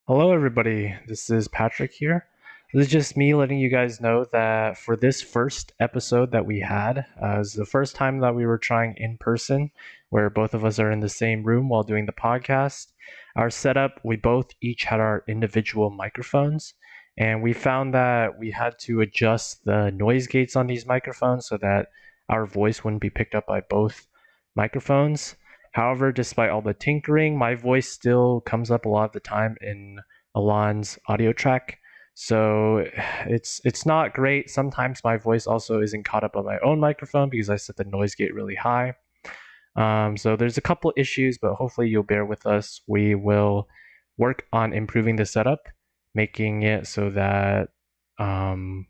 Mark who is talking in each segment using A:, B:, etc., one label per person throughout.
A: Hello, everybody. This is Patrick here. This is just me letting you guys know that for this first episode that we had, it was the first time that we were trying in person, where both of us are in the same room while doing the podcast. Our setup, we both each had our individual microphones, and we found that we had to adjust the noise gates on these microphones so that our voice wouldn't be picked up by both microphones. However, despite all the tinkering, my voice still comes up a lot of the time in Elan's audio track. So it's not great. Sometimes my voice also isn't caught up on my own microphone because I set the noise gate really high. So there's a couple issues, but hopefully you'll bear with us. We will work on improving the setup, making it so that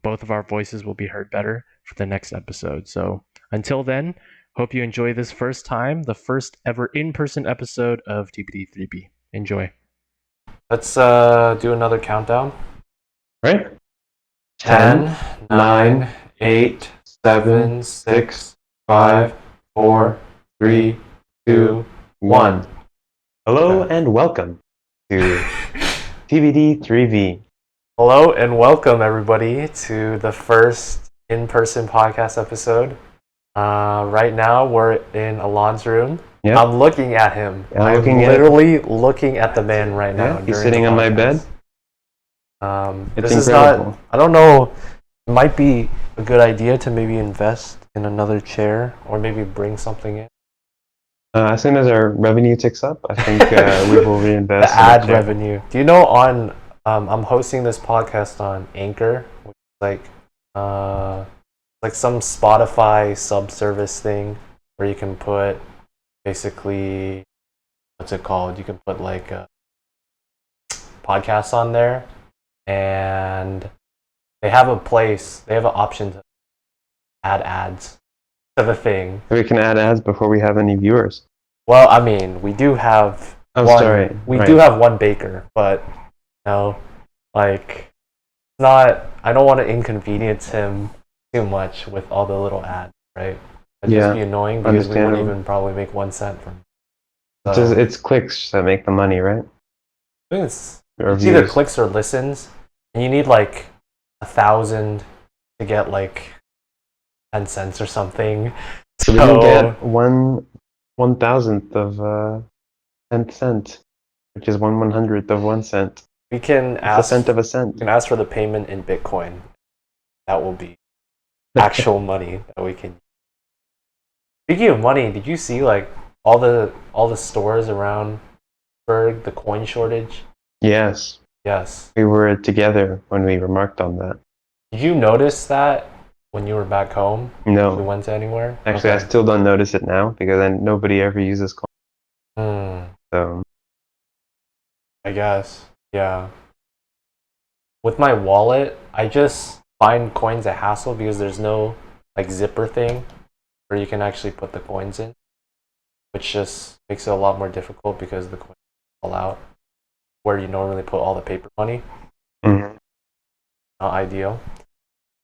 A: both of our voices will be heard better for the next episode. So until then, hope you enjoy this first time, the first ever in-person episode of TBD3B. Enjoy.
B: Let's do another countdown.
C: Right?
B: 10, 9, 8, 7, 6, 5, 4, 3, 2, 1.
C: Hello and welcome to TBD3B.
B: Hello and welcome everybody to the first in-person podcast episode. Right now we're in Elan's room.
C: Yep.
B: I'm looking at him. I'm literally looking at the man right now.
C: He's sitting on my bed.
B: This is not, I don't know, it might be a good idea to maybe invest in another chair or maybe bring something in.
C: As soon as our revenue ticks up, I think we will reinvest.
B: The ad revenue. Do you know I'm hosting this podcast on Anchor, which is like some Spotify sub-service thing where you can put basically, what's it called? You can put like podcasts on there, and they have an option to add ads to the thing.
C: We can add ads before we have any viewers.
B: Well, I mean, we do have do have one baker, but like, I don't want to inconvenience him too much with all the little ads, right? It'd just be annoying because we wouldn't even probably make 1 cent from it. So,
C: it's clicks that make the money, right?
B: It's either clicks or listens, and you need like 1,000 to get like 10 cents or something.
C: So we can get 1/1000th of 10 cent, which is 1/100th of 1 cent.
B: We can
C: ask a cent of a cent.
B: We can ask for the payment in Bitcoin. That will be actual money that we can. Speaking of money, did you see like all the stores around Pittsburgh, the coin shortage?
C: Yes. We were together when we remarked on that.
B: Did you notice that when you were back home?
C: No.
B: We went to anywhere?
C: Actually, okay. I still don't notice it now because nobody ever uses coin. So.
B: I guess, yeah. With my wallet, I just find coins a hassle because there's no like zipper thing where you can actually put the coins in, which just makes it a lot more difficult because the coins fall out where you normally put all the paper money.
C: Mm-hmm.
B: Not ideal.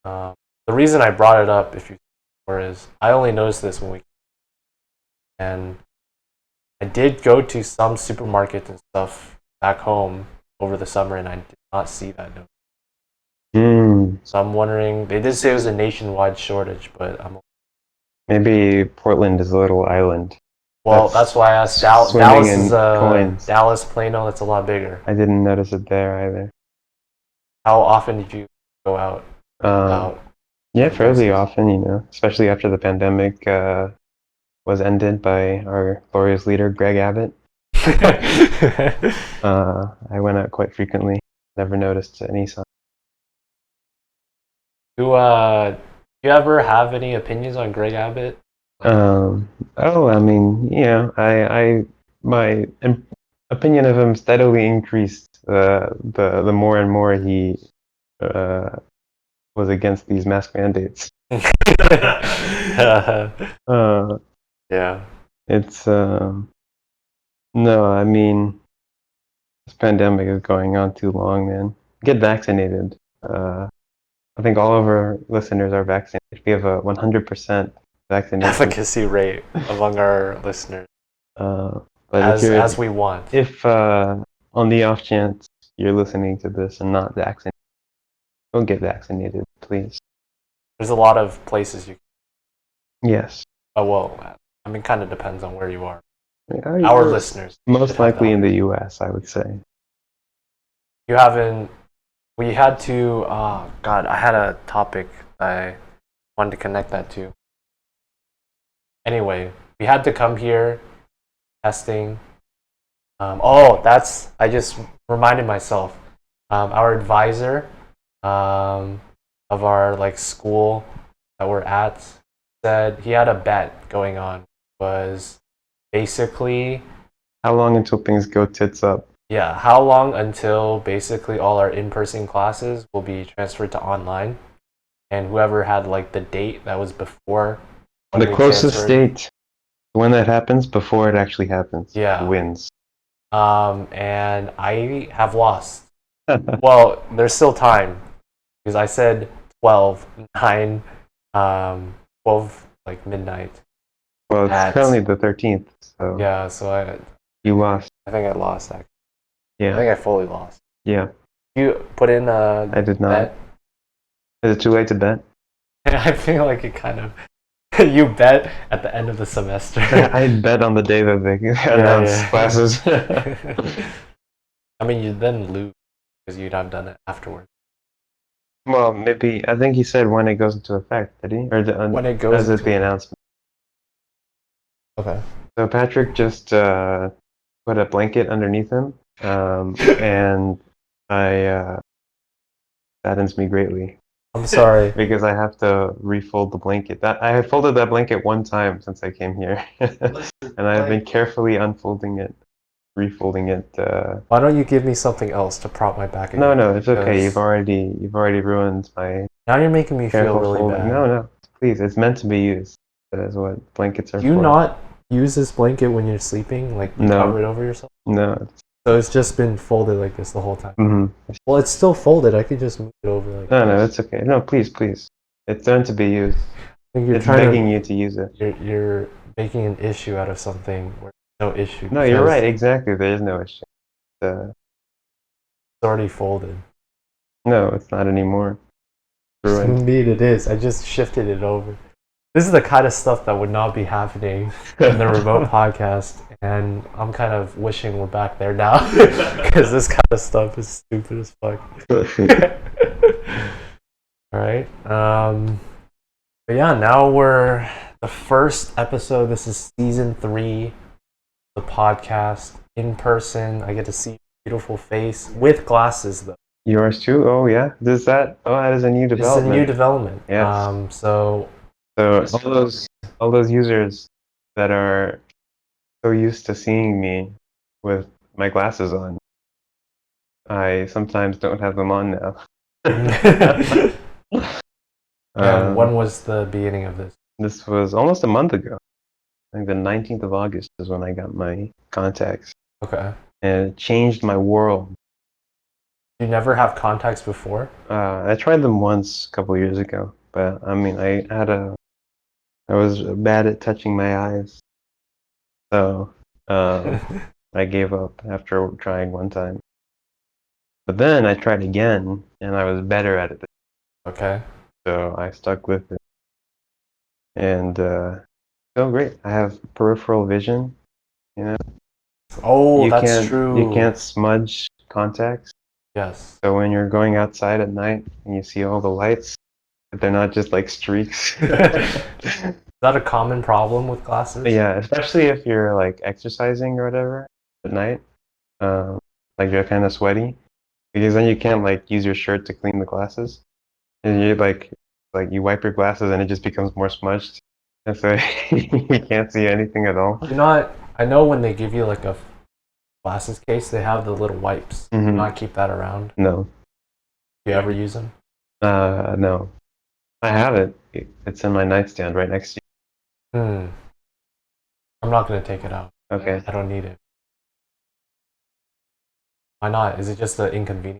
B: The reason I brought it up, if you is I only noticed this and I did go to some supermarkets and stuff back home over the summer, and I did not see that note. So I'm wondering, they did say it was a nationwide shortage, but
C: maybe Portland is a little island.
B: Well, that's why I asked. Dallas is Dallas, Plano. That's a lot bigger.
C: I didn't notice it there either.
B: How often did you go out?
C: Yeah, fairly often, especially after the pandemic was ended by our glorious leader, Greg Abbott. I went out quite frequently. Never noticed any sign.
B: Do you ever have any opinions on Greg Abbott?
C: I mean, my opinion of him steadily increased the more and more he was against these mask mandates.
B: Yeah.
C: It's no, I mean, this pandemic is going on too long, man. Get vaccinated. I think all of our listeners are vaccinated. We have a 100% vaccination
B: efficacy rate among our listeners.
C: But
B: as we want.
C: If on the off chance you're listening to this and not vaccinated, go get vaccinated, please.
B: There's a lot of places you.
C: Yes.
B: Oh well, I mean, kind of depends on where you are.
C: Yeah,
B: Our
C: you're
B: listeners.
C: most
B: should have
C: likely
B: that.
C: in the U.S., I would say.
B: You haven't. We had to. God, I had a topic I wanted to connect that to. Anyway, we had to come here, testing. I just reminded myself. Our advisor of our like school that we're at said he had a bet going on. Was basically,
C: How long until things go tits up?
B: yeah, how long until basically all our in-person classes will be transferred to online, and whoever had like the date that was before when
C: The
B: we
C: closest
B: transferred,
C: date when that happens before it actually happens
B: yeah,
C: wins.
B: and I have lost. Well, there's still time because I said 12, 9, 12 like midnight.
C: Well, it's
B: At,
C: currently the 13th, so
B: yeah, so
C: you lost.
B: I think I lost actually. I
C: Yeah,
B: think I fully lost.
C: yeah,
B: You put in a
C: I did not.
B: bet.
C: Is it too late to bet?
B: I feel like it kind of. You bet at the end of the semester.
C: I bet on the day that they announced classes.
B: I mean, you'd then lose because you'd have done it afterwards.
C: Well, maybe, I think he said when it goes into effect, did he? Or
B: When it goes
C: is it
B: into
C: the
B: effect.
C: announcement?
B: Okay.
C: So Patrick just put a blanket underneath him, and I saddens me greatly
B: I'm sorry.
C: because I have to refold the blanket. I have folded that blanket one time since I came here, and I've been carefully unfolding it, refolding it.
B: Why don't you give me something else to prop my back again?
C: No, it's okay. You've
B: Because
C: already ruined my
B: now you're making me feel
C: careful
B: really
C: folding.
B: bad.
C: No, please. It's meant to be used. That is what blankets are
B: Do you
C: for.
B: not use this blanket when you're sleeping? Like you
C: No.
B: cover it over yourself?
C: No.
B: So it's just been folded like this the whole time.
C: Mm-hmm.
B: Well, it's still folded. I could just move it over like
C: No,
B: this.
C: it's okay. No, please. It's meant to be used.
B: I think you're
C: It's
B: trying
C: begging
B: to,
C: you to use it.
B: you're making an issue out of something where there's no issue.
C: No, you're
B: because
C: right. Exactly. There is no issue.
B: It's already folded.
C: No, it's not anymore. Ruined.
B: Indeed, it is. I just shifted it over. This is the kind of stuff that would not be happening in the remote podcast, and I'm kind of wishing we're back there now because this kind of stuff is stupid as fuck. All right. But yeah, now we're the first episode. This is season 3 of the podcast in person. I get to see your beautiful face with glasses though.
C: Yours too? Oh yeah. That is a new
B: It's a
C: development.
B: new development.
C: Yes.
B: So
C: all those users that are so used to seeing me with my glasses on, I sometimes don't have them on now.
B: and when was the beginning of this?
C: This was almost a month ago. I think the 19th of August is when I got my contacts,
B: Okay.
C: and it changed my world.
B: You never have contacts before?
C: I tried them once a couple years ago, but I mean, I was bad at touching my eyes, so I gave up after trying one time. But then I tried again, and I was better at it.
B: Okay.
C: So I stuck with it, and feel great. I have peripheral vision. You know,
B: Oh, that's
C: can't,
B: true.
C: You can't smudge contacts.
B: Yes.
C: So when you're going outside at night and you see all the lights, they're not just like streaks.
B: Is that a common problem with glasses?
C: Yeah, especially if you're like exercising or whatever at night, like you're kind of sweaty, because then you can't like use your shirt to clean the glasses, and you like you wipe your glasses and it just becomes more smudged, and so you can't see anything at all.
B: I know when they give you like a glasses case, they have the little wipes. Do you not keep that around?
C: No.
B: Do you ever use them?
C: No. I have it. It's in my nightstand right next to
B: I'm not gonna take it out.
C: you. Okay.
B: I don't need it. Why not? Is it just an inconvenience?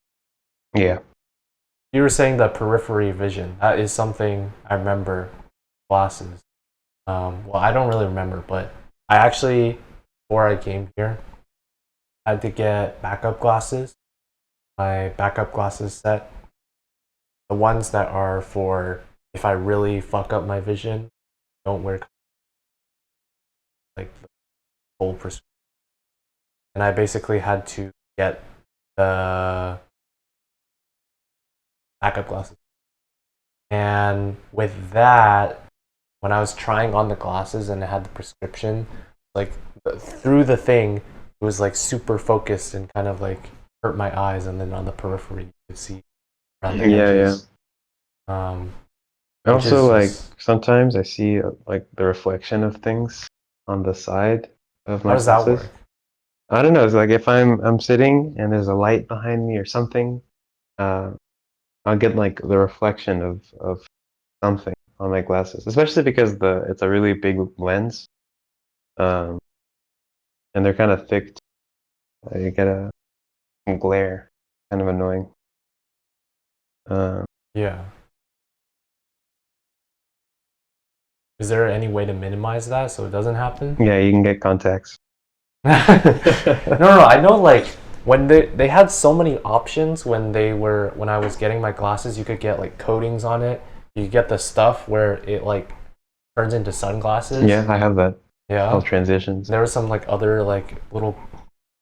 C: Yeah.
B: You were saying that periphery vision. That is something I remember. Glasses. Well, I don't really remember, but I actually, before I came here, had to get backup glasses my backup glasses set. The ones that are for if I really fuck up my vision, don't wear like the full prescription. And I basically had to get the backup glasses. And with that, when I was trying on the glasses and it had the prescription, like through the thing, it was like super focused and kind of like hurt my eyes. And then on the periphery, you could see around the edges.
C: Also, like sometimes I see like the reflection of things on the side of my
B: how does that
C: glasses.
B: work?
C: I don't know. It's like if I'm sitting and there's a light behind me or something, I'll get like the reflection of something on my glasses, especially because it's a really big lens, and they're kind of thick. You get a glare, kind of annoying.
B: Yeah. Is there any way to minimize that so it doesn't happen?
C: Yeah, you can get contacts.
B: No, I know like when they had so many options when I was getting my glasses, you could get like coatings on it. You could get the stuff where it like turns into sunglasses.
C: Yeah, I have that.
B: Yeah.
C: All transitions.
B: There was some like other like little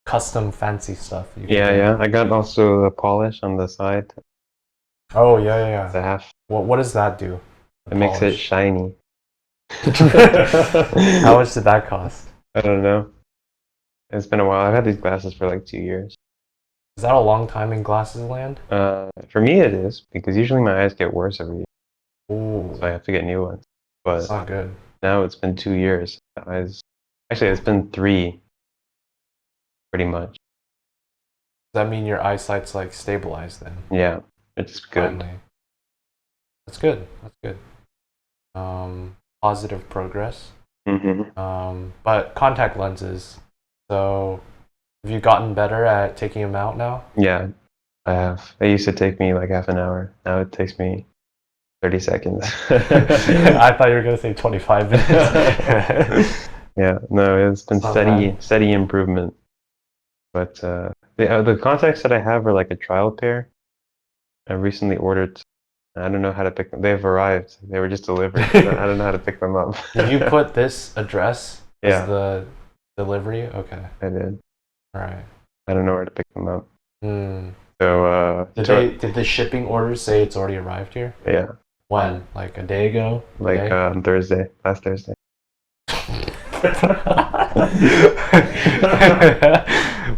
B: custom fancy stuff. You could
C: Yeah,
B: get.
C: yeah. I got also the polish on the side.
B: Oh yeah.
C: The half.
B: What does that do?
C: It makes it shiny.
B: How much did that cost?
C: I don't know. It's been a while. I've had these glasses for like 2 years.
B: Is that a long time in glasses land?
C: For me it is, because usually my eyes get worse every year.
B: Ooh.
C: So I have to get new ones. But
B: That's not good.
C: now it's been 2 years. Actually, it's been 3, pretty much.
B: Does that mean your eyesight's like stabilized then?
C: Yeah, it's good.
B: Finally. That's good. That's good. Positive progress. But contact lenses. So, have you gotten better at taking them out now?
C: Yeah, I have. It used to take me like half an hour. Now it takes me 30 seconds.
B: I thought you were gonna say 25 minutes.
C: Yeah, no, it's been
B: It's not
C: steady improvement. But the contacts that I have are like a trial pair. I recently ordered. I don't know how to pick them. They've arrived. They were just delivered. I don't know how to pick them up.
B: Did you put this address as
C: Yeah.
B: the delivery? Okay.
C: I did.
B: All right.
C: I don't know where to pick them up.
B: Hmm.
C: So
B: Did the shipping order say it's already arrived here?
C: yeah,
B: When? Like a day ago?
C: like
B: Okay.
C: Thursday, last Thursday.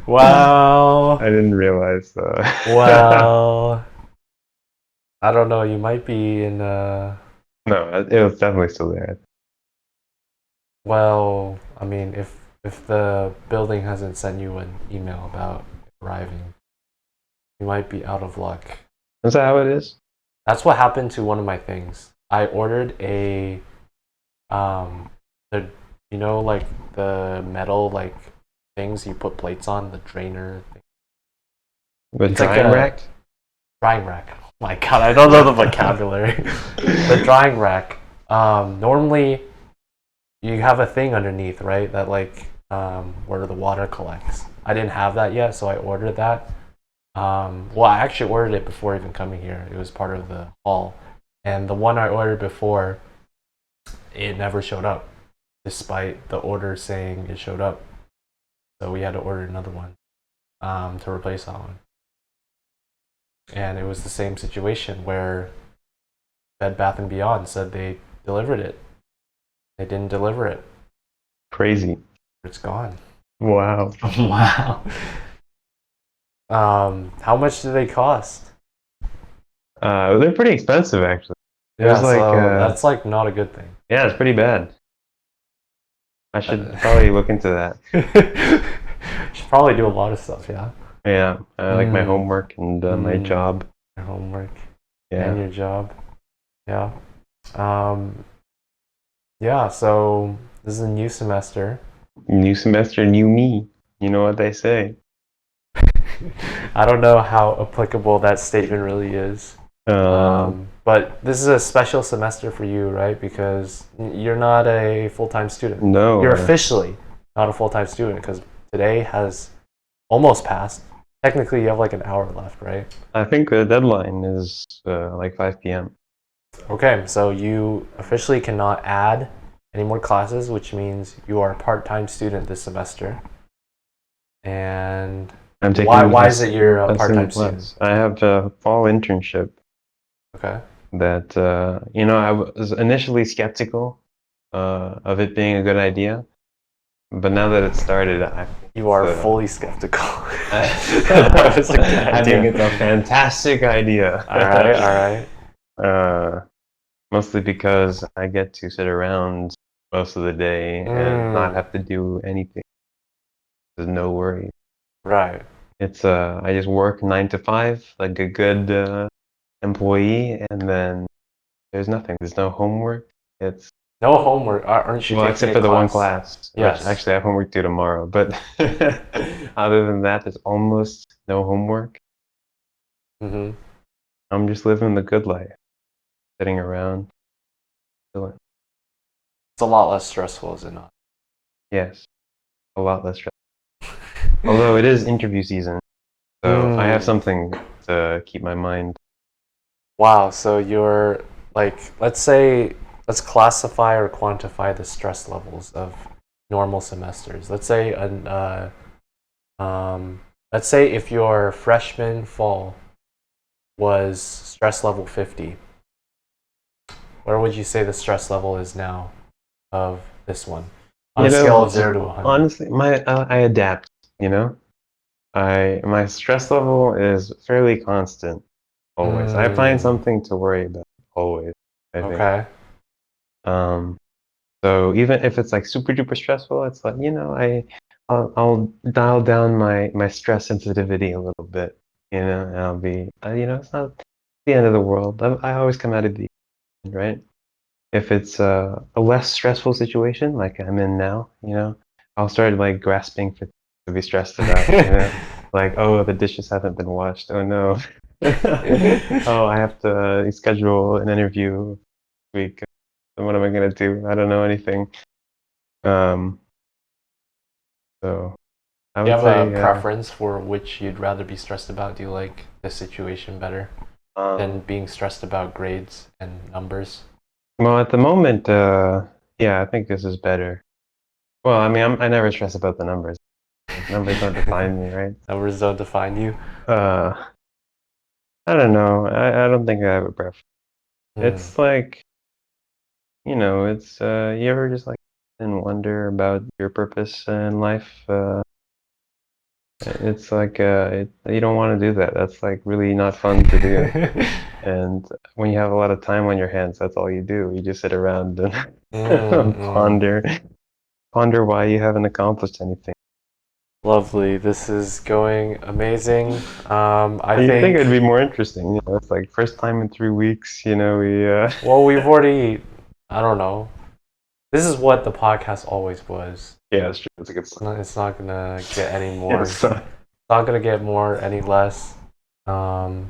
B: Wow.
C: I didn't realize.
B: Well, I don't know. You might be in.
C: No, it was definitely still there.
B: Well, I mean, if the building hasn't sent you an email about arriving, you might be out of luck.
C: Is that how it is?
B: That's what happened to one of my things. I ordered like the metal like things you put plates on, the drainer thing.
C: The
B: It's like
C: drying
B: a-
C: rack?
B: Drying rack. Oh my god, I don't know the vocabulary. The drying rack. Normally you have a thing underneath, right? That like where the water collects. I didn't have that yet, so I ordered that. Well, I actually ordered it before even coming here. It was part of the haul. And the one I ordered before, it never showed up, despite the order saying it showed up. So we had to order another one to replace that one. And it was the same situation where Bed Bath & Beyond said they delivered it. They didn't deliver it.
C: Crazy.
B: It's gone.
C: Wow.
B: Wow. How much do they cost?
C: They're pretty expensive, actually. It was like,
B: so that's like not a good thing.
C: Yeah, it's pretty bad. I should probably look into that.
B: Should probably do a lot of stuff, yeah.
C: Yeah, like my homework and my job.
B: Your homework
C: Yeah.
B: and your job. Yeah. Yeah, so this is a new semester.
C: New semester, new me. You know what they say.
B: I don't know how applicable that statement really is. But this is a special semester for you, right? Because you're not a full-time student.
C: No.
B: You're officially not a full-time student because today has almost passed. Technically, you have like an hour left, right?
C: I think the deadline is like 5 p.m.
B: Okay, so you officially cannot add any more classes, which means you are a part-time student this semester. And
C: I'm taking
B: why is it you're a
C: less
B: part-time
C: and
B: student?
C: less. I have a fall internship
B: Okay.
C: that I was initially skeptical of it being a good idea, but now that it started,
B: You are fully skeptical.
C: I
B: It's a good
C: I think
B: idea.
C: it's a fantastic idea.
B: All right.
C: Mostly because I get to sit around most of the day and not have to do anything. There's no worries.
B: Right.
C: It's I just work 9 to 5 like a good employee, and then there's nothing. There's no homework. It's
B: No homework. Aren't you
C: well,
B: taking
C: except
B: a
C: for the one
B: class?
C: class,
B: Yes.
C: which actually I have homework due tomorrow. But other than that, there's almost no homework.
B: Mm-hmm.
C: I'm just living the good life, sitting around, chilling.
B: It's a lot less stressful, is it not?
C: Yes, a lot less stress. Although it is interview season, so I have something to keep my mind.
B: Wow, so you're like, let's classify or quantify the stress levels of normal semesters. Let's say if your freshman fall was stress level 50, where would you say the stress level is now of this one? On a scale of 0 to 100.
C: Honestly, I adapt. My stress level is fairly constant always. I find something to worry about always. I think.
B: Okay.
C: So even if it's like super duper stressful, it's like I'll dial down my stress sensitivity a little bit. And I'll be it's not the end of the world. I always come out of the end, right? If it's a less stressful situation like I'm in now, I'll start like grasping for to be stressed about. Like, oh, the dishes haven't been washed. Oh no. Oh, I have to schedule an interview this week. What am I gonna do? I don't know anything. Um, so I
B: Do you
C: would
B: have
C: say
B: a preference for which you'd rather be stressed about? Do you like this situation better than being stressed about grades and numbers?
C: well, at the moment, yeah, I think this is better. Well, I mean, I never stress about the numbers. Numbers don't define me, right?
B: Numbers don't define you.
C: I don't know. I don't think I have a preference. It's like, it's you ever just like and wonder about your purpose in life? It's like you don't want to do that. That's like really not fun to do. And when you have a lot of time on your hands, that's all you do. You just sit around and ponder why you haven't accomplished anything.
B: Lovely. This is going amazing. I
C: You think
B: think
C: it'd be more interesting? It's like first time in 3 weeks. We.
B: well, we've already. I don't know. This is what the podcast always was.
C: Yeah, it's true. It's a good sign.
B: It's not gonna get any more.
C: Yeah,
B: It's not gonna get more any less. I'm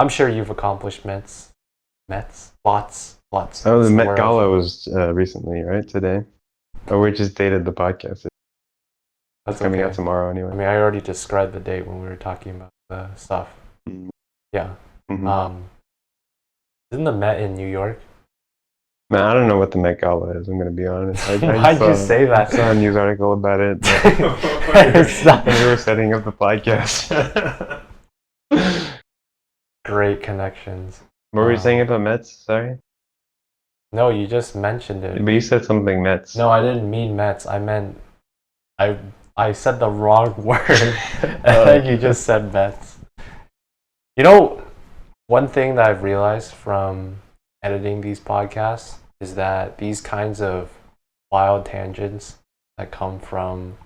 B: sure you've accomplished lots.
C: Oh, the Met Gala was recently, right? Today. Oh, we just dated the podcast. It's coming out tomorrow anyway.
B: I mean, I already described the date when we were talking about the stuff. Yeah.
C: Mm-hmm.
B: Isn't the Met in New York?
C: Man, I don't know what the Met Gala is. I'm gonna be honest.
B: Why'd you say that?
C: I saw a news article about it. When we were setting up the podcast.
B: Great connections.
C: What were you saying about Mets? Sorry.
B: No, you just mentioned it.
C: But you said something Mets.
B: No, I didn't mean Mets. I meant I said the wrong word, and then you just said Mets. One thing that I've realized from editing these podcasts is that these kinds of wild tangents that come from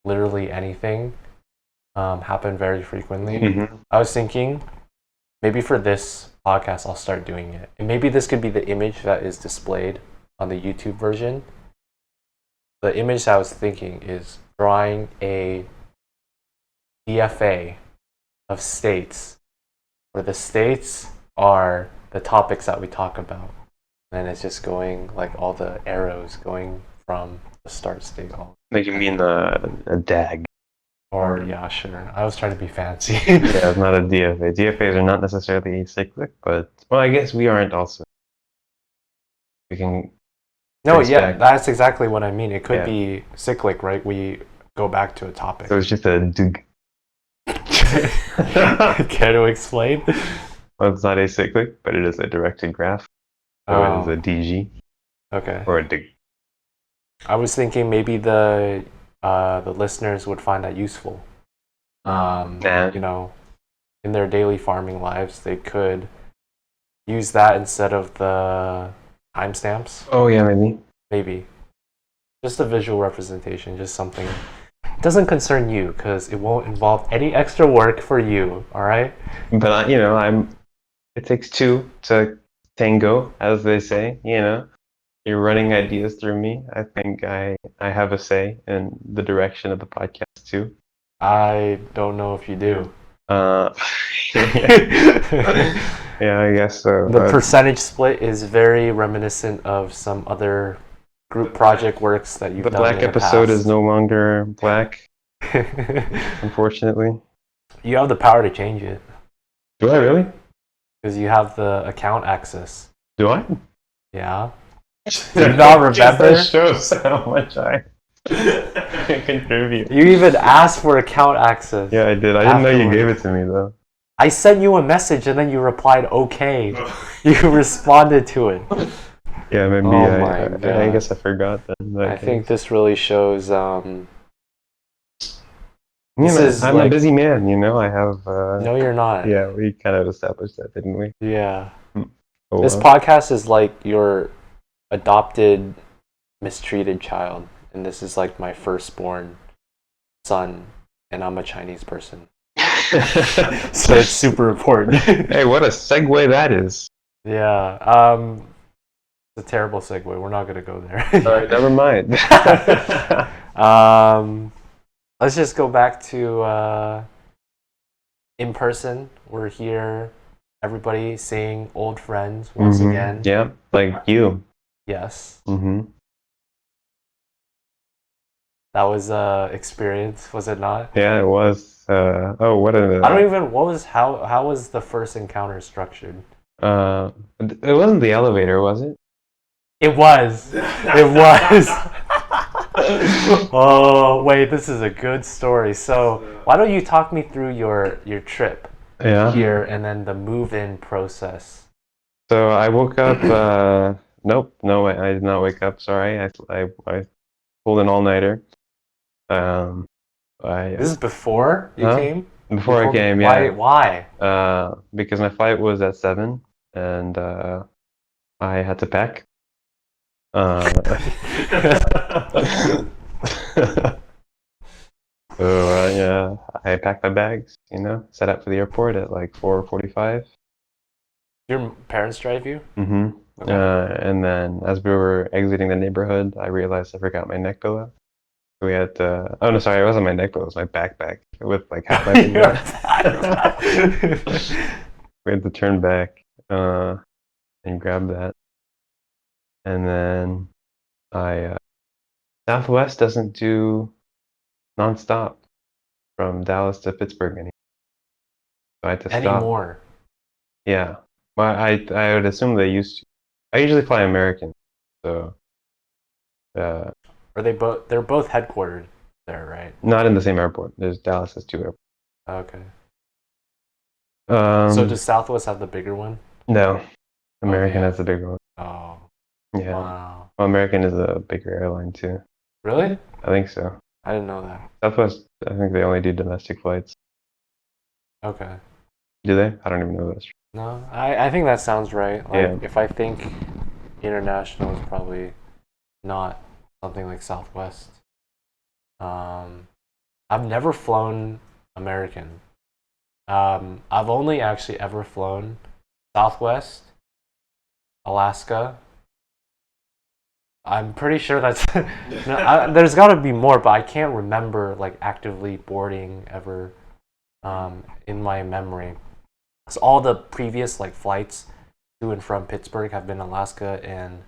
B: literally anything happen very frequently.
C: Mm-hmm.
B: I was thinking maybe for this podcast I'll start doing it, and maybe this could be the image that is displayed on the YouTube version. The image that I was thinking is drawing a DFA of states where the states are the topics that we talk about. And it's just going like all the arrows going from the start state.
C: Like you mean a DAG?
B: Or yeah, sure. I was trying to be fancy.
C: Yeah, it's not a DFA. DFAs are not necessarily acyclic, but well, I guess we aren't also. We can
B: No,
C: trace
B: yeah,
C: back.
B: that's exactly what I mean. It could
C: Yeah.
B: be cyclic, right? We go back to a topic.
C: So it's just a dug.
B: Care to explain?
C: Well, it's not acyclic, but it is a directed graph. So it is a DG
B: Okay.
C: or a dig.
B: I was thinking maybe the listeners would find that useful.
C: Nah.
B: You know, in their daily farming lives, they could use that instead of the timestamps.
C: Oh yeah, maybe.
B: Maybe. Just a visual representation, just something. It doesn't concern you because it won't involve any extra work for you, all right?
C: But it takes two to tango, as they say. You're running ideas through me. I think I have a say in the direction of the podcast too.
B: I don't know if you do.
C: Yeah, I guess so.
B: The percentage split is very reminiscent of some other group project works that you've
C: the
B: done
C: black
B: in the
C: episode
B: past.
C: is no longer black, unfortunately.
B: You have the power to change it
C: Do I really?
B: because you have the account access.
C: Do I?
B: Yeah. Do you not remember?
C: That shows how much I contribute.
B: You even asked for account access.
C: Yeah, I did. I didn't know you
B: Afterwards.
C: gave it to me though.
B: I sent you a message and then you replied okay. You responded to it.
C: Yeah, maybe
B: Oh my
C: I
B: God.
C: guess I forgot then.
B: I think this really shows
C: I'm
B: is
C: a
B: like-
C: busy man, I have
B: no you're not.
C: yeah, we kind of established that, didn't we?
B: Yeah.
C: Oh,
B: This
C: well.
B: podcast is like your adopted mistreated child and this is like my firstborn son and I'm a Chinese person. So it's super important.
C: Hey, what a segue that is.
B: Yeah. It's a terrible segue. We're not gonna go there.
C: Alright, never mind.
B: Let's just go back to in person. We're here, everybody seeing old friends once
C: Mhm.
B: again.
C: Yeah, like you.
B: Yes,
C: Mm-hmm.
B: that was experience, was it not?
C: Yeah, it was. What a.
B: I don't even. What was how was the first encounter structured?
C: It wasn't the elevator, was it?
B: It was. It was. Oh wait, this is a good story. So why don't you talk me through your trip
C: Yeah.
B: here and then the move-in process?
C: So I woke up. Nope, no, I did not wake up. Sorry, I pulled an all-nighter.
B: This is before you
C: Huh?
B: came?
C: Before I came,
B: Why?
C: yeah.
B: Why?
C: Because my flight was at 7, and I had to pack. So yeah, I packed my bags. Set out for the airport at like 4:45.
B: Your parents drive you?
C: Mm-hmm.
B: Okay.
C: And then as we were exiting the neighborhood, I realized I forgot my neck pillow. We had to, oh no, sorry, it wasn't my neck pillow, it was my backpack with like half my
B: Your
C: finger. We had to turn back and grab that. And then Southwest doesn't do nonstop from Dallas to Pittsburgh anymore. So I had to stop.
B: Anymore.
C: Yeah. Well, I would assume they used to. I usually fly American, so
B: Are they both? They're both headquartered there, right?
C: not in the same airport. Dallas has 2 airports.
B: Okay.
C: So
B: So does Southwest have the bigger one?
C: No, American
B: yeah.
C: has the bigger one.
B: Oh.
C: Yeah.
B: Wow.
C: Well, American is a bigger airline too.
B: Really?
C: I think so.
B: I didn't know that.
C: Southwest, I think they only do domestic flights.
B: Okay.
C: Do they? I don't even know this.
B: No, I think that sounds right. Like,
C: Yeah.
B: if I think international is probably not something like Southwest. I've never flown American. I've only actually ever flown Southwest, Alaska. I'm pretty sure that's no, there's got to be more, but I can't remember like actively boarding ever in my memory. So all the previous like flights to and from Pittsburgh have been Alaska and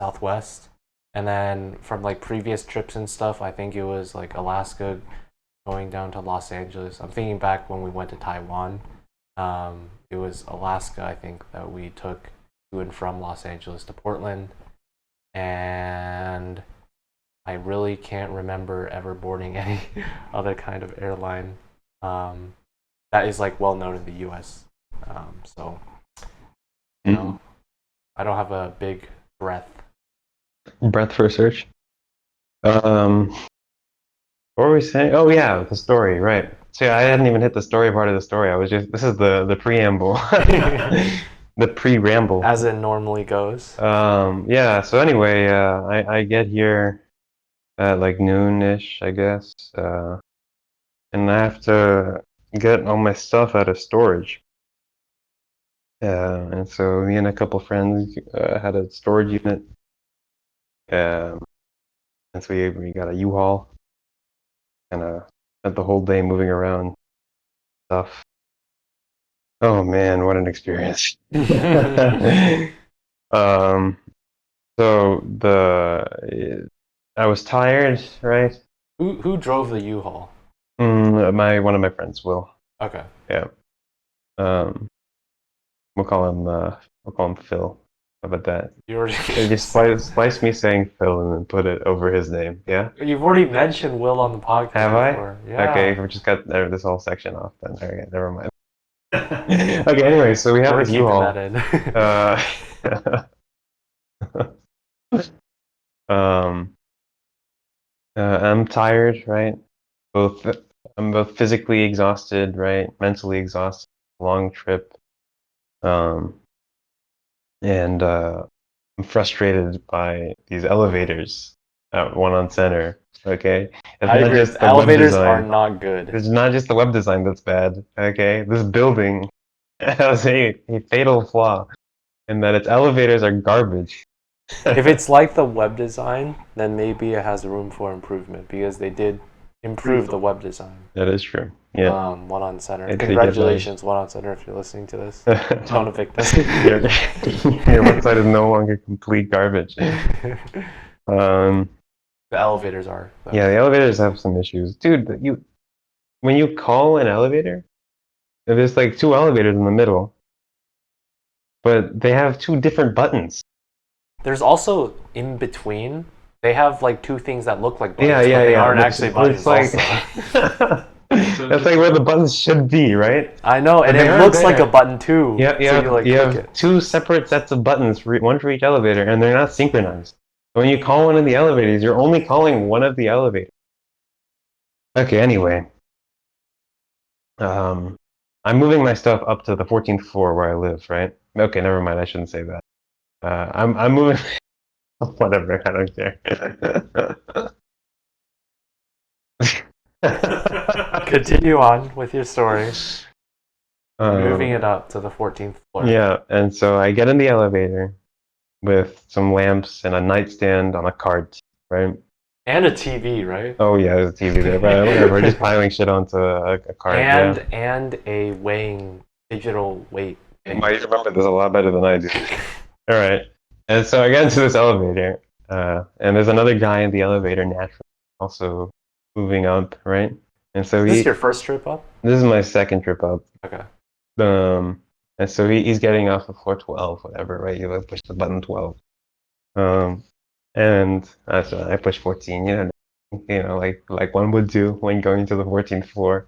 B: Southwest. And then from like previous trips and stuff, I think it was like Alaska going down to Los Angeles. I'm thinking back when we went to Taiwan. It was Alaska, I think, that we took to and from Los Angeles to Portland. And I really can't remember ever boarding any other kind of airline that is like well known in the U.S. So, you know, I don't have a big breadth.
C: Breath for a search. What were we saying? Oh yeah, the story, right. So yeah, I hadn't even hit the story part of the story. I was just, this is the preamble. The pre-ramble.
B: As it normally goes.
C: Yeah, so anyway, I get here at like noon-ish, I guess. And I have to get all my stuff out of storage. And so me and a couple friends had a storage unit. And so we got a U-Haul. Kind of spent the whole day moving around stuff. Oh man, what an experience. So I was tired, right?
B: Who drove the U-Haul?
C: One of my friends will.
B: Okay.
C: Yeah. We'll call him Phil. How about that?
B: You already
C: Just splice me saying Phil and then put it over his name. Yeah.
B: You've already mentioned Will on the podcast.
C: Have I?
B: before. Yeah.
C: Okay, we just got this whole section off then. Okay, never mind. Okay, anyway, so we have
B: We're
C: this
B: keeping
C: U-Haul.
B: that in.
C: I'm tired, right? I'm both physically exhausted, right? Mentally exhausted. Long trip. And I'm frustrated by these elevators at One on Center. Okay, it's
B: I
C: not
B: agree.
C: just the web
B: Elevators are
C: design.
B: not good.
C: It's not just the web design that's bad. Okay, this building has a fatal flaw in that its elevators are garbage.
B: If it's like the web design, then maybe it has room for improvement because they did improve the web design.
C: That is true. Yeah.
B: One on Center.
C: It's a
B: Congratulations, One on Center, if you're listening to this. Don't evict us.
C: Your website is no longer complete garbage.
B: The elevators are. Though.
C: Yeah, the elevators have some issues, dude. When you call an elevator, there's like two elevators in the middle, but they have two different buttons.
B: There's also in between. They have like two things that look like buttons,
C: Yeah,
B: but they
C: yeah.
B: aren't actually buttons.
C: It's like that's like where the buttons should be, right?
B: I know, and
C: But they
B: it
C: aren't
B: looks like
C: there.
B: a button too.
C: Yeah,
B: So
C: you have two separate sets of buttons, one for each elevator, and they're not synchronized. When you call one of the elevators, you're only calling one of the elevators. Okay, anyway. I'm moving my stuff up to the 14th floor where I live, right? Okay, never mind, I shouldn't say that. I'm moving whatever, I don't care.
B: Continue on with your story. Moving it up to the 14th floor.
C: Yeah, and so I get in the elevator with some lamps and a nightstand on a cart, right?
B: And a TV, right?
C: Oh yeah, there's a TV there, but whatever. Just piling shit onto a cart.
B: And a digital weight thing.
C: You remember this a lot better than I do. All right, and so I get into this elevator, and there's another guy in the elevator naturally, also moving up, right? And so
B: Is this your first trip up?
C: This is my second trip up.
B: Okay.
C: And so he's getting off of floor 12, whatever, right? You push the button 12. And so I push 14, like one would do when going to the 14th floor.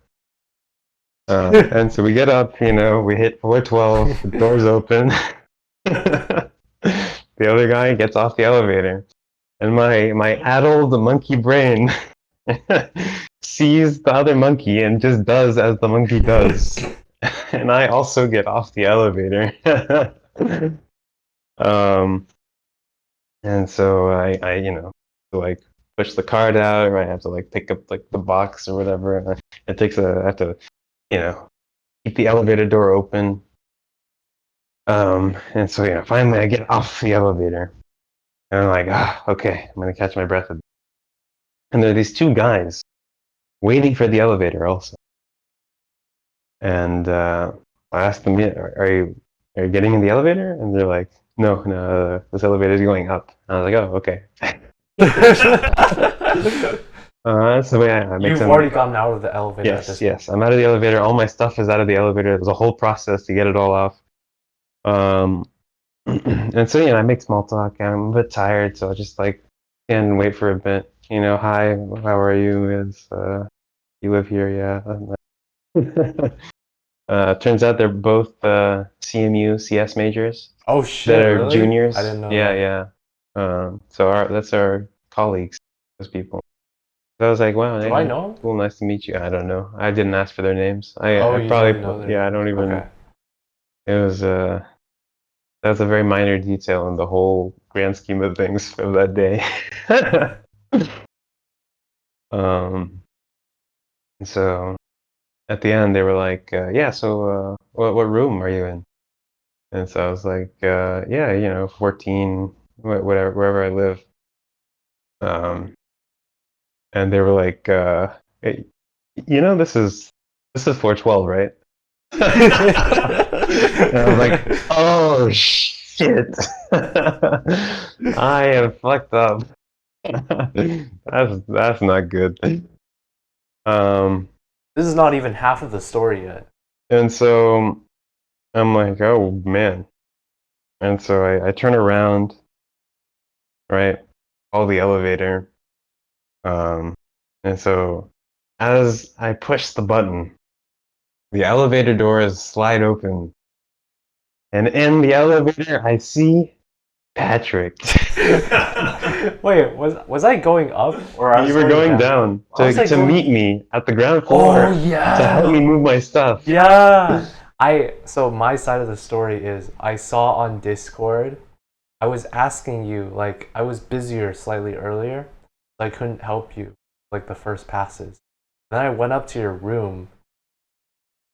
C: And so we get up, we hit floor 12, the doors open. The other guy gets off the elevator. And my addled monkey brain sees the other monkey and just does as the monkey does. And I also get off the elevator. And so I like push the card out, right? I have to like pick up like the box or whatever. And I have to, keep the elevator door open. And so finally I get off the elevator. And I'm like, okay, I'm gonna catch my breath. And there are these two guys waiting for the elevator also. And I asked them, are you getting in the elevator? And they're like, no, this elevator is going up. And I was like, oh, okay. That's the way I make
B: You've
C: some.
B: already gotten out of the elevator at this
C: Yes, I'm out of the elevator. All my stuff is out of the elevator. There's a whole process to get it all off. And so I make small talk. I'm a bit tired, so I just like stand and wait for a bit. Hi, how are you? You live here? Yeah. Turns out they're both CMU CS majors
B: Oh
C: that
B: shit,
C: are
B: really?
C: juniors.
B: I didn't know
C: Yeah,
B: that.
C: yeah. So that's our colleagues, those people. So I was like, wow,
B: Do
C: hey,
B: I know him?
C: cool, nice to meet you. I don't know. I didn't ask for their names.
B: Oh,
C: I
B: you don't know
C: probably,
B: their
C: yeah, I
B: name.
C: don't even.
B: Okay.
C: It was that's a very minor detail in the whole grand scheme of things of that day. um, and so at the end they were like, yeah, so what room are you in? And so I was like, yeah, 14, whatever, wherever I live. And they were like, hey, this is 412, right? And I was like, oh shit. I have fucked up. That's not good. Um,
B: This is not even half of the story yet.
C: and so I'm like, oh man. And so I turn around, right? Call the elevator. Um, and so as I push the button, the elevator doors slide open. And in the elevator, I see Patrick.
B: Wait, was I going up or I was
C: You were going down
B: I was, like,
C: to
B: going-
C: meet me at the ground floor
B: Oh yeah.
C: to help me move my stuff.
B: Yeah. So my side of the story is I saw on Discord, I was asking you, like I was busier slightly earlier, so I couldn't help you, like the first passes. Then I went up to your room.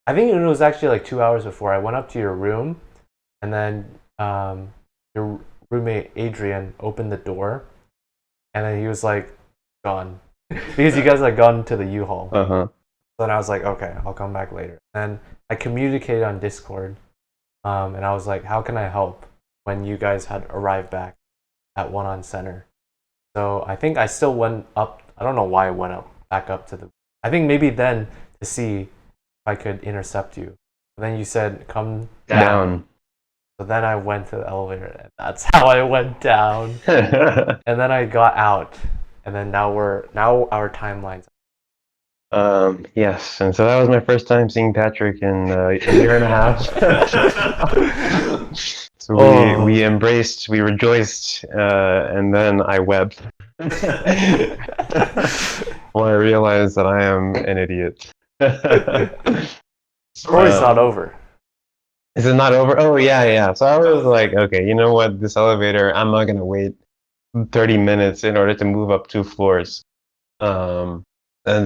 B: I think it was actually like 2 hours before. I went up to your room, and then your roommate Adrian opened the door, and then he was like, gone. Because you guys had gone to the U-Haul.
C: Uh-huh.
B: Then I was like, okay, I'll come back later. And I communicated on Discord, and I was like, how can I help when you guys had arrived back at One on Center? So I think I still went up. I don't know why I went back up to the. I think maybe then to see if I could intercept you. But then you said come down. So then I went to the elevator, and that's how I went down. And then I got out, and then now our timelines.
C: Yes, and so that was my first time seeing Patrick in a year and a half. So we embraced, we rejoiced, and then I wept. Well, I realized that I am an idiot.
B: Story's not over.
C: Is it not over? Oh, yeah. So I was like, okay, you know what? This elevator, I'm not gonna wait 30 minutes in order to move up 2 floors. And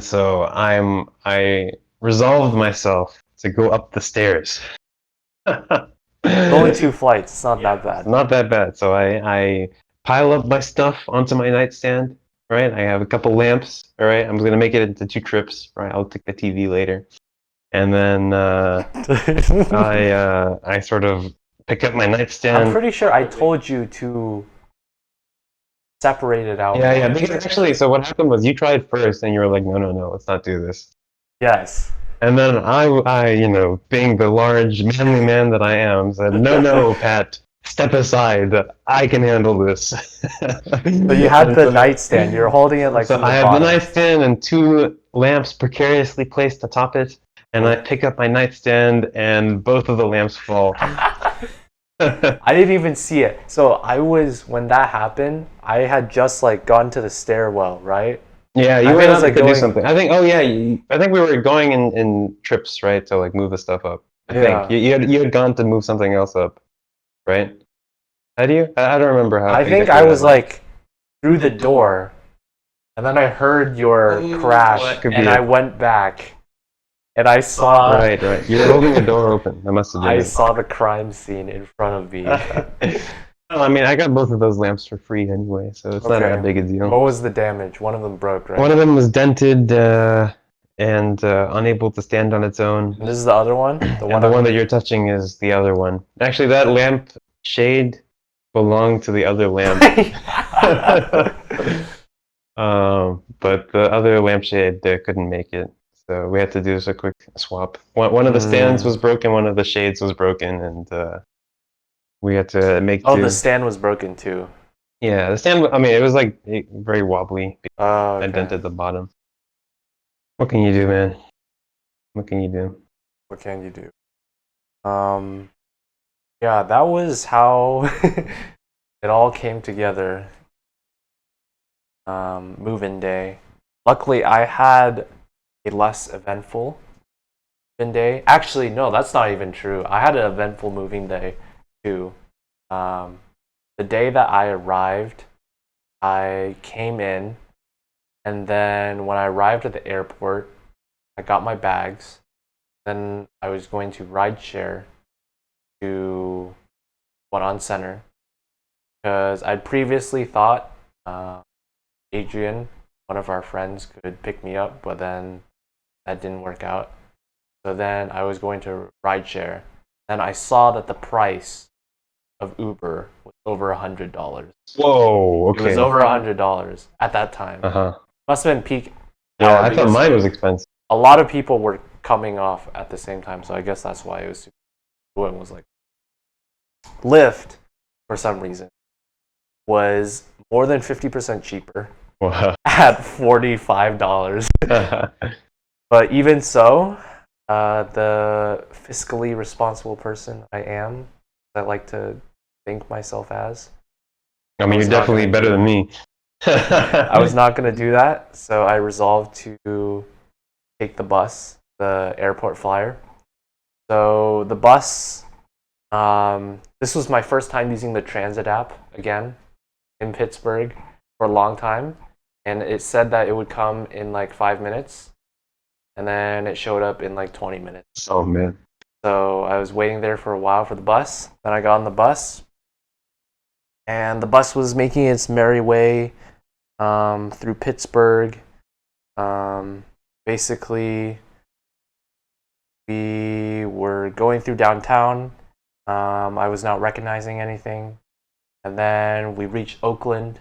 C: so I resolved myself to go up the stairs.
B: Only 2 flights. It's not that bad.
C: Not that bad. So I pile up my stuff onto my nightstand. Right. I have a couple lamps. All right. I'm gonna make it into 2 trips. Right. I'll take the TV later, and then I sort of pick up my nightstand.
B: I'm pretty sure I told you to separate it out.
C: Yeah. Because actually, so what happened was you tried first, and you were like, no, let's not do this.
B: Yes.
C: And then I, being the large, manly man that I am, said, no, Pat, step aside. I can handle this.
B: But you had the nightstand. You're holding it like.
C: So
B: from
C: I have
B: bottom.
C: the nightstand and 2 lamps precariously placed atop it, and I pick up my nightstand, and both of the lamps fall.
B: I didn't even see it. So when that happened, I had just like gone to the stairwell, right?
C: Yeah, you
B: I
C: went
B: think it
C: up
B: was, like,
C: to do
B: going-
C: something. I think. Oh yeah, I think we were going in trips, right, to like move the stuff up. I
B: Yeah.
C: think you had gone to move something else up, right? Had you? I don't remember how.
B: I think
C: exactly
B: I
C: that
B: was
C: went.
B: like through the door, and then I heard your crash,
C: that could be
B: and
C: it.
B: I went back, and I saw.
C: Right. You were holding the door open. That must have been
B: I
C: it.
B: saw the crime scene in front of me.
C: Well, I mean, I got both of those lamps for free anyway, so it's not
B: Okay.
C: that big a deal.
B: What was the damage? One of them broke, right?
C: One of them was dented and unable to stand on its own.
B: And this is the other one?
C: The one that you're touching is the other one. Actually, that lamp shade belonged to the other lamp. But the other lampshade there couldn't make it, so we had to do just a quick swap. One of the stands was broken, one of the shades was broken, and we had to make
B: Oh,
C: do.
B: the stand was broken too.
C: Yeah, the stand. I mean, it was like very wobbly.
B: Oh,
C: I
B: okay.
C: dented the bottom. What can you do, man? What can you do?
B: What can you do? Yeah, that was how it all came together. Move-in day. Luckily, I had a less eventful move-in day. Actually, no, that's not even true. I had an eventful moving day too. The day that I arrived, I came in, and then when I arrived at the airport, I got my bags. Then I was going to ride share to on Center because I'd previously thought Adrian, one of our friends, could pick me up, but then that didn't work out. So then I was going to ride share, and I saw that the price of Uber was over $100.
C: Whoa, okay.
B: It was over $100 at that time. Must have been peak
C: Yeah,
B: hour
C: I thought mine was expensive.
B: a lot of people were coming off at the same time, so I guess that's why it was super. It was like Lyft, for some reason, was more than 50% cheaper
C: Wow.
B: at $45. But even so, the fiscally responsible person I am, I like to think myself as.
C: I mean, you're definitely better than me.
B: I was not going to do that, so I resolved to take the bus, the airport flyer. So the bus, this was my first time using the transit app again in Pittsburgh for a long time. And it said that it would come in like 5 minutes. And then it showed up in like 20 minutes.
C: Oh, man.
B: So I was waiting there for a while for the bus. Then I got on the bus. And the bus was making its merry way through Pittsburgh. Basically, we were going through downtown. I was not recognizing anything. And then we reached Oakland,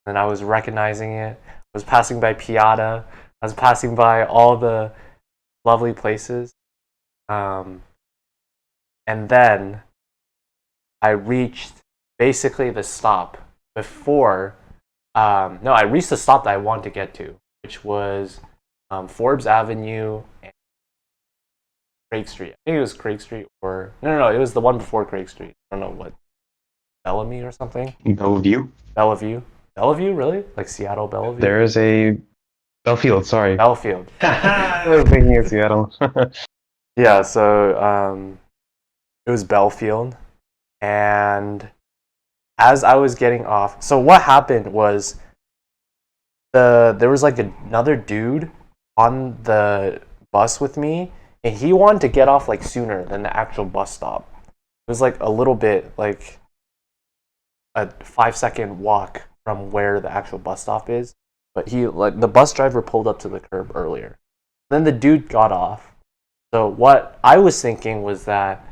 B: and I was recognizing it. I was passing by Piata. I was passing by all the lovely places. And then I reached basically the stop before. No, I reached the stop that I wanted to get to, which was Forbes Avenue and Craig Street. I think it was Craig Street, or no, it was the one before Craig Street. I don't know what, Bellamy or something.
C: Bellevue.
B: Bellevue, really? Like Seattle Bellevue?
C: There is a Belfield. Sorry.
B: Belfield.
C: I was thinking of Seattle.
B: Yeah, so it was Belfield, and as I was getting off, so what happened was there was like another dude on the bus with me, and he wanted to get off like sooner than the actual bus stop. It was like a little bit like a 5-second walk from where the actual bus stop is, but the bus driver pulled up to the curb earlier. Then the dude got off. So what I was thinking was that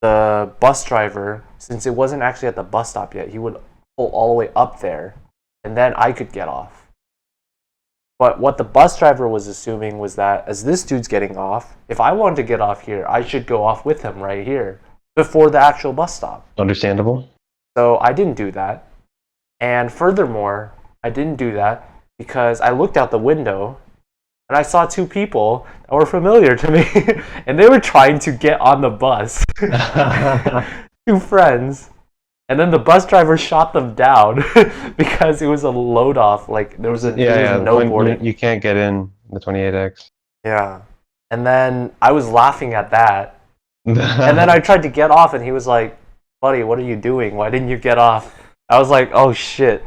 B: the bus driver, since it wasn't actually at the bus stop yet, he would pull all the way up there, and then I could get off. But what the bus driver was assuming was that as this dude's getting off, if I wanted to get off here, I should go off with him right here before the actual bus stop.
C: Understandable.
B: So I didn't do that. And furthermore, I didn't do that because I looked out the window and I saw two people that were familiar to me, and they were trying to get on the bus. Two friends. And then the bus driver shot them down because it was a load off. Like there was no boarding.
C: You can't get in the 28X.
B: Yeah. And then I was laughing at that. And then I tried to get off, and he was like, "Buddy, what are you doing? Why didn't you get off?" I was like, "Oh shit."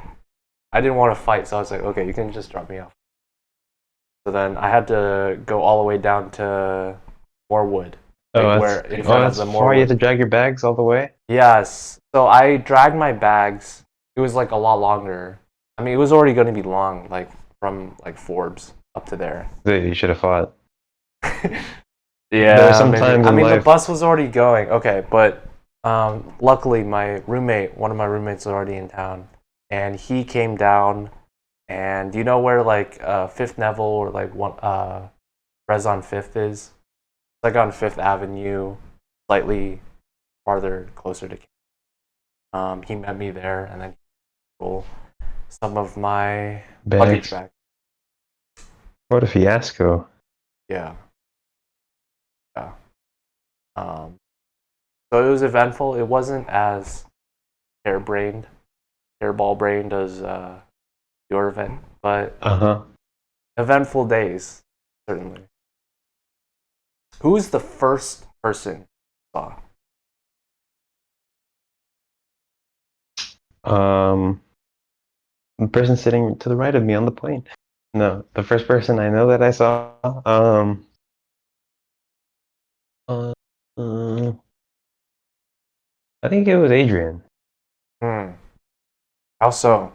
B: I didn't want to fight, so I was like, "Okay, you can just drop me off." So then I had to go all the way down to Foreward.
C: That's far. You had to drag your bags all the way?
B: Yes. So I dragged my bags. It was like a lot longer. I mean, it was already going to be long, like from like Forbes up to there.
C: You should have fought.
B: Yeah.
C: The
B: bus was already going. Okay, but luckily one of my roommates was already in town. and he came down. And do you know where like Fifth Neville or like one Res on Fifth is? It's like on Fifth Avenue, slightly farther closer to. He met me there, and then he stole some of my luggage back.
C: What a fiasco.
B: Yeah. Yeah. So it was eventful. It wasn't as hairball-brained as your event, but eventful days, certainly. Who's the first person you saw?
C: The person sitting to the right of me on the plane. No, the first person I know that I saw. I think it was Adrian.
B: How so?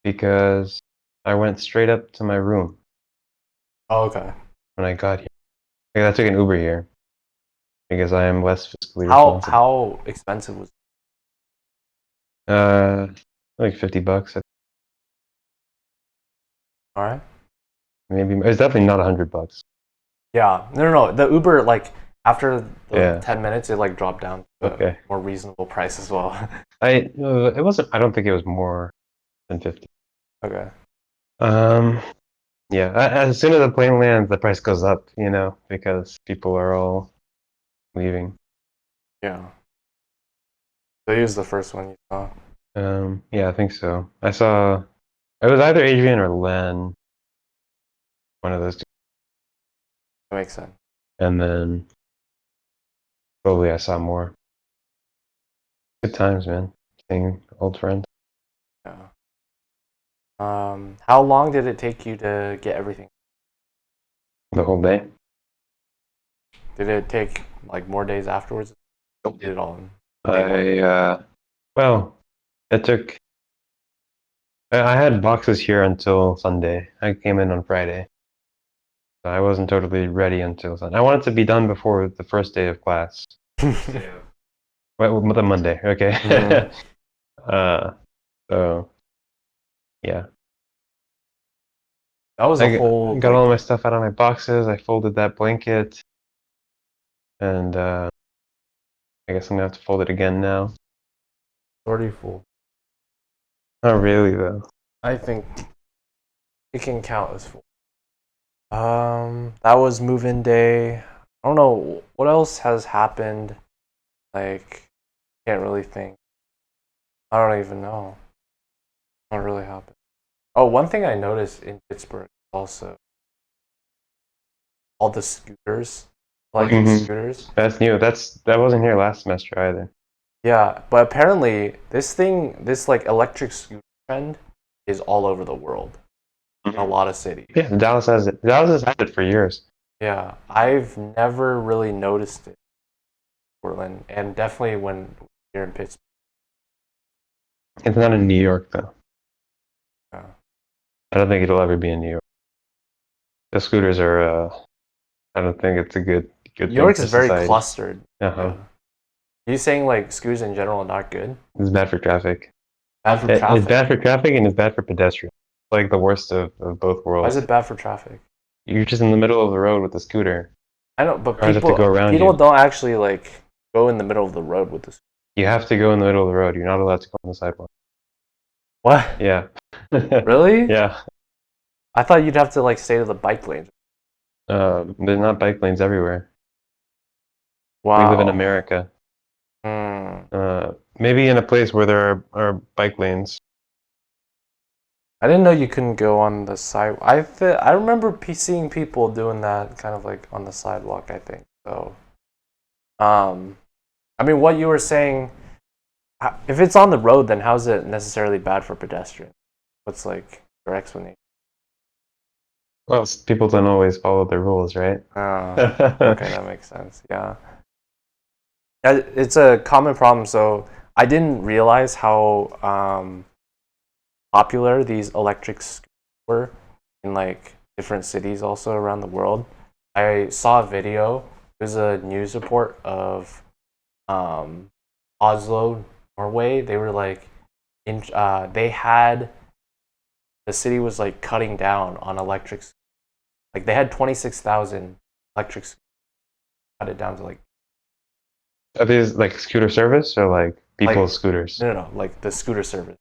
C: Because I went straight up to my room.
B: Oh, okay.
C: When I got here, I took an Uber here because I am less fiscally responsible.
B: How expensive was
C: it? Like $50.
B: All right.
C: Maybe it's definitely not $100.
B: Yeah. No. The Uber, like after the 10 minutes, it like dropped down to a more reasonable price as well.
C: It wasn't. I don't think it was more than 50.
B: Okay.
C: Yeah. As soon as the plane lands, the price goes up. Because people are all leaving.
B: Yeah. So he was the first one you saw.
C: Yeah, I think so. I saw. It was either Adrian or Len. One of those two.
B: That makes sense.
C: And then probably I saw more. Good times, man. Seeing old friends.
B: Yeah. How long did it take you to get everything?
C: The whole day.
B: Did it take like more days afterwards? Did it all?
C: Well, it took. I had boxes here until Sunday. I came in on Friday. So I wasn't totally ready until Sunday. I wanted to be done before the first day of class. Well, the Monday, okay.
B: Mm-hmm.
C: So yeah.
B: That was a whole.
C: I got all my stuff out of my boxes. I folded that blanket, and I guess I'm gonna have to fold it again now.
B: Already full.
C: Not really though.
B: I think it can count as full. That was move-in day. I don't know what else has happened. Like, can't really think. I don't even know. What really happened? Oh, one thing I noticed in Pittsburgh also, all the scooters, scooters.
C: That's new. That wasn't here last semester either.
B: Yeah, but apparently this like electric scooter trend is all over the world. In a lot of cities.
C: Yeah, Dallas has it. Dallas has had it for years.
B: Yeah, I've never really noticed it in Portland, and definitely when you're in Pittsburgh.
C: It's not in New York though.
B: Yeah.
C: I don't think it'll ever be in New York. The scooters are. I don't think it's a good.
B: New York is very clustered.
C: Yeah.
B: Are you saying like scooters in general are not good?
C: It's bad for traffic.
B: Bad for traffic.
C: It's bad for traffic and it's bad for pedestrians. Like the worst of both worlds.
B: Why is it bad for traffic?
C: You're just in the middle of the road with the scooter.
B: I know, but
C: Cars have to go around
B: people
C: you.
B: don't actually like go in the middle of the road with the scooter.
C: You have to go in the middle of the road. You're not allowed to go on the sidewalk.
B: What?
C: Yeah.
B: Really?
C: Yeah.
B: I thought you'd have to like stay to the bike lanes.
C: There's not bike lanes everywhere.
B: Wow.
C: We live in America. Maybe in a place where there are bike lanes.
B: I didn't know you couldn't go on the side. I remember seeing people doing that kind of like on the sidewalk, I think. So, I mean, what you were saying, if it's on the road, then how's it necessarily bad for pedestrians? What's like your explanation?
C: Well, people don't always follow the rules, right?
B: Oh, okay, that makes sense. Yeah. It's a common problem. So I didn't realize how popular these electric scooters were in like different cities also around the world. I saw a video. There's a news report of Oslo, Norway. They were like the city was like cutting down on electric. Like they had 26,000 electric scooters, cut it down to like
C: Are these like scooter service or like people's scooters?
B: no, like the scooter service.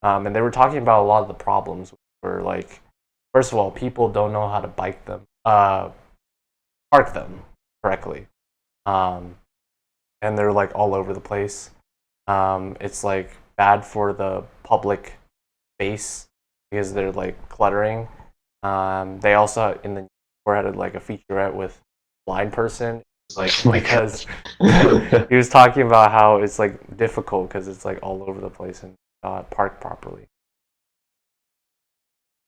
B: And they were talking about a lot of the problems were like, first of all, people don't know how to park them correctly, and they're like all over the place. It's like bad for the public space because they're like cluttering. They also in the had like a featurette with blind person, like because he was talking about how it's like difficult because it's like all over the place and not parked properly.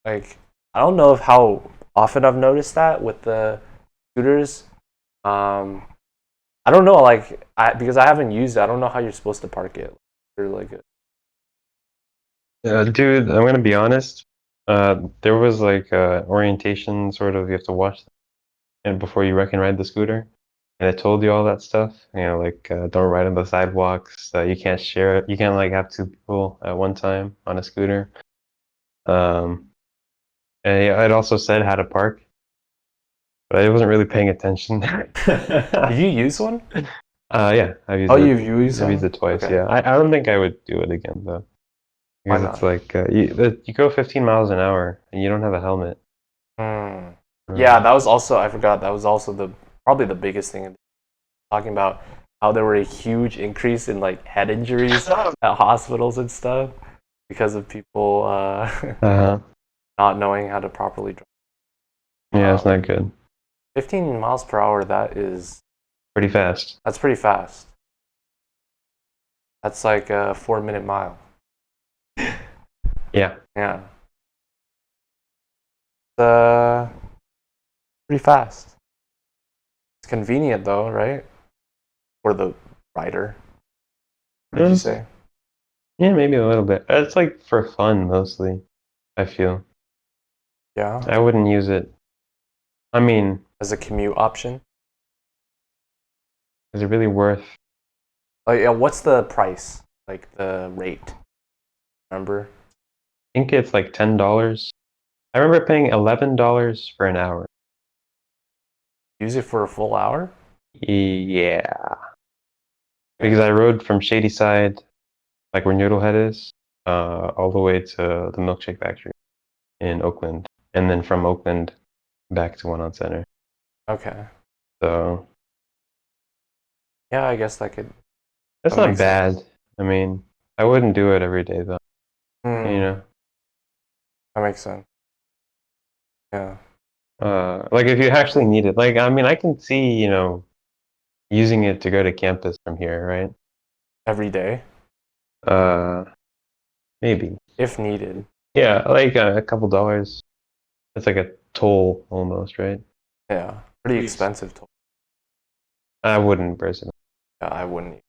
B: Like I don't know how often I've noticed that with the scooters. I don't know, like because I haven't used it. I don't know how you're supposed to park it. Or like,
C: Dude, I'm gonna be honest. There was like orientation sort of. You have to watch and before you wreck and ride the scooter, and it told you all that stuff. You know, like don't ride on the sidewalks. You can't share it. You can't like have two people at one time on a scooter. Um, and yeah, it also said how to park, but I wasn't really paying attention.
B: did you use one?
C: Yeah, I've used
B: Oh,
C: it.
B: you've used
C: I've
B: one?
C: used it twice.
B: Okay.
C: Yeah, I don't think I would do it again though,
B: Why
C: because it's
B: not?
C: like you go 15 miles an hour and you don't have a helmet.
B: Yeah, that was also I forgot. That was also probably the biggest thing. Talking about how there were a huge increase in like head injuries at hospitals and stuff because of people
C: Uh-huh.
B: not knowing how to properly drive.
C: Yeah, it's not good.
B: 15 miles per hour.
C: Pretty fast.
B: That's pretty fast. That's like a 4-minute mile.
C: Yeah.
B: Yeah. Pretty fast. It's convenient though, right? For the rider. What did you say?
C: Yeah, maybe a little bit. It's like for fun mostly, I feel.
B: Yeah.
C: I wouldn't use it. I mean,
B: As a commute option.
C: is it really worth?
B: Yeah, what's the price? Like the rate? Remember?
C: I think it's like $10. I remember paying $11 for an hour.
B: Use it for a full hour?
C: Yeah. Because I rode from Shadyside, like where Noodlehead is, all the way to the milkshake factory in Oakland, and then from Oakland back to One on Center.
B: Okay.
C: So
B: Yeah, I guess that could.
C: that's
B: That
C: not
B: makes
C: bad.
B: sense.
C: I mean, I wouldn't do it every day though. You know.
B: That makes sense. Yeah.
C: Like if you actually need it. Like I mean, I can see, using it to go to campus from here, right?
B: Every day,
C: Uh, maybe.
B: if needed.
C: Yeah, like a couple dollars. It's like a toll almost, right?
B: Yeah. Pretty expensive toll.
C: I wouldn't personally.
B: Yeah, I wouldn't.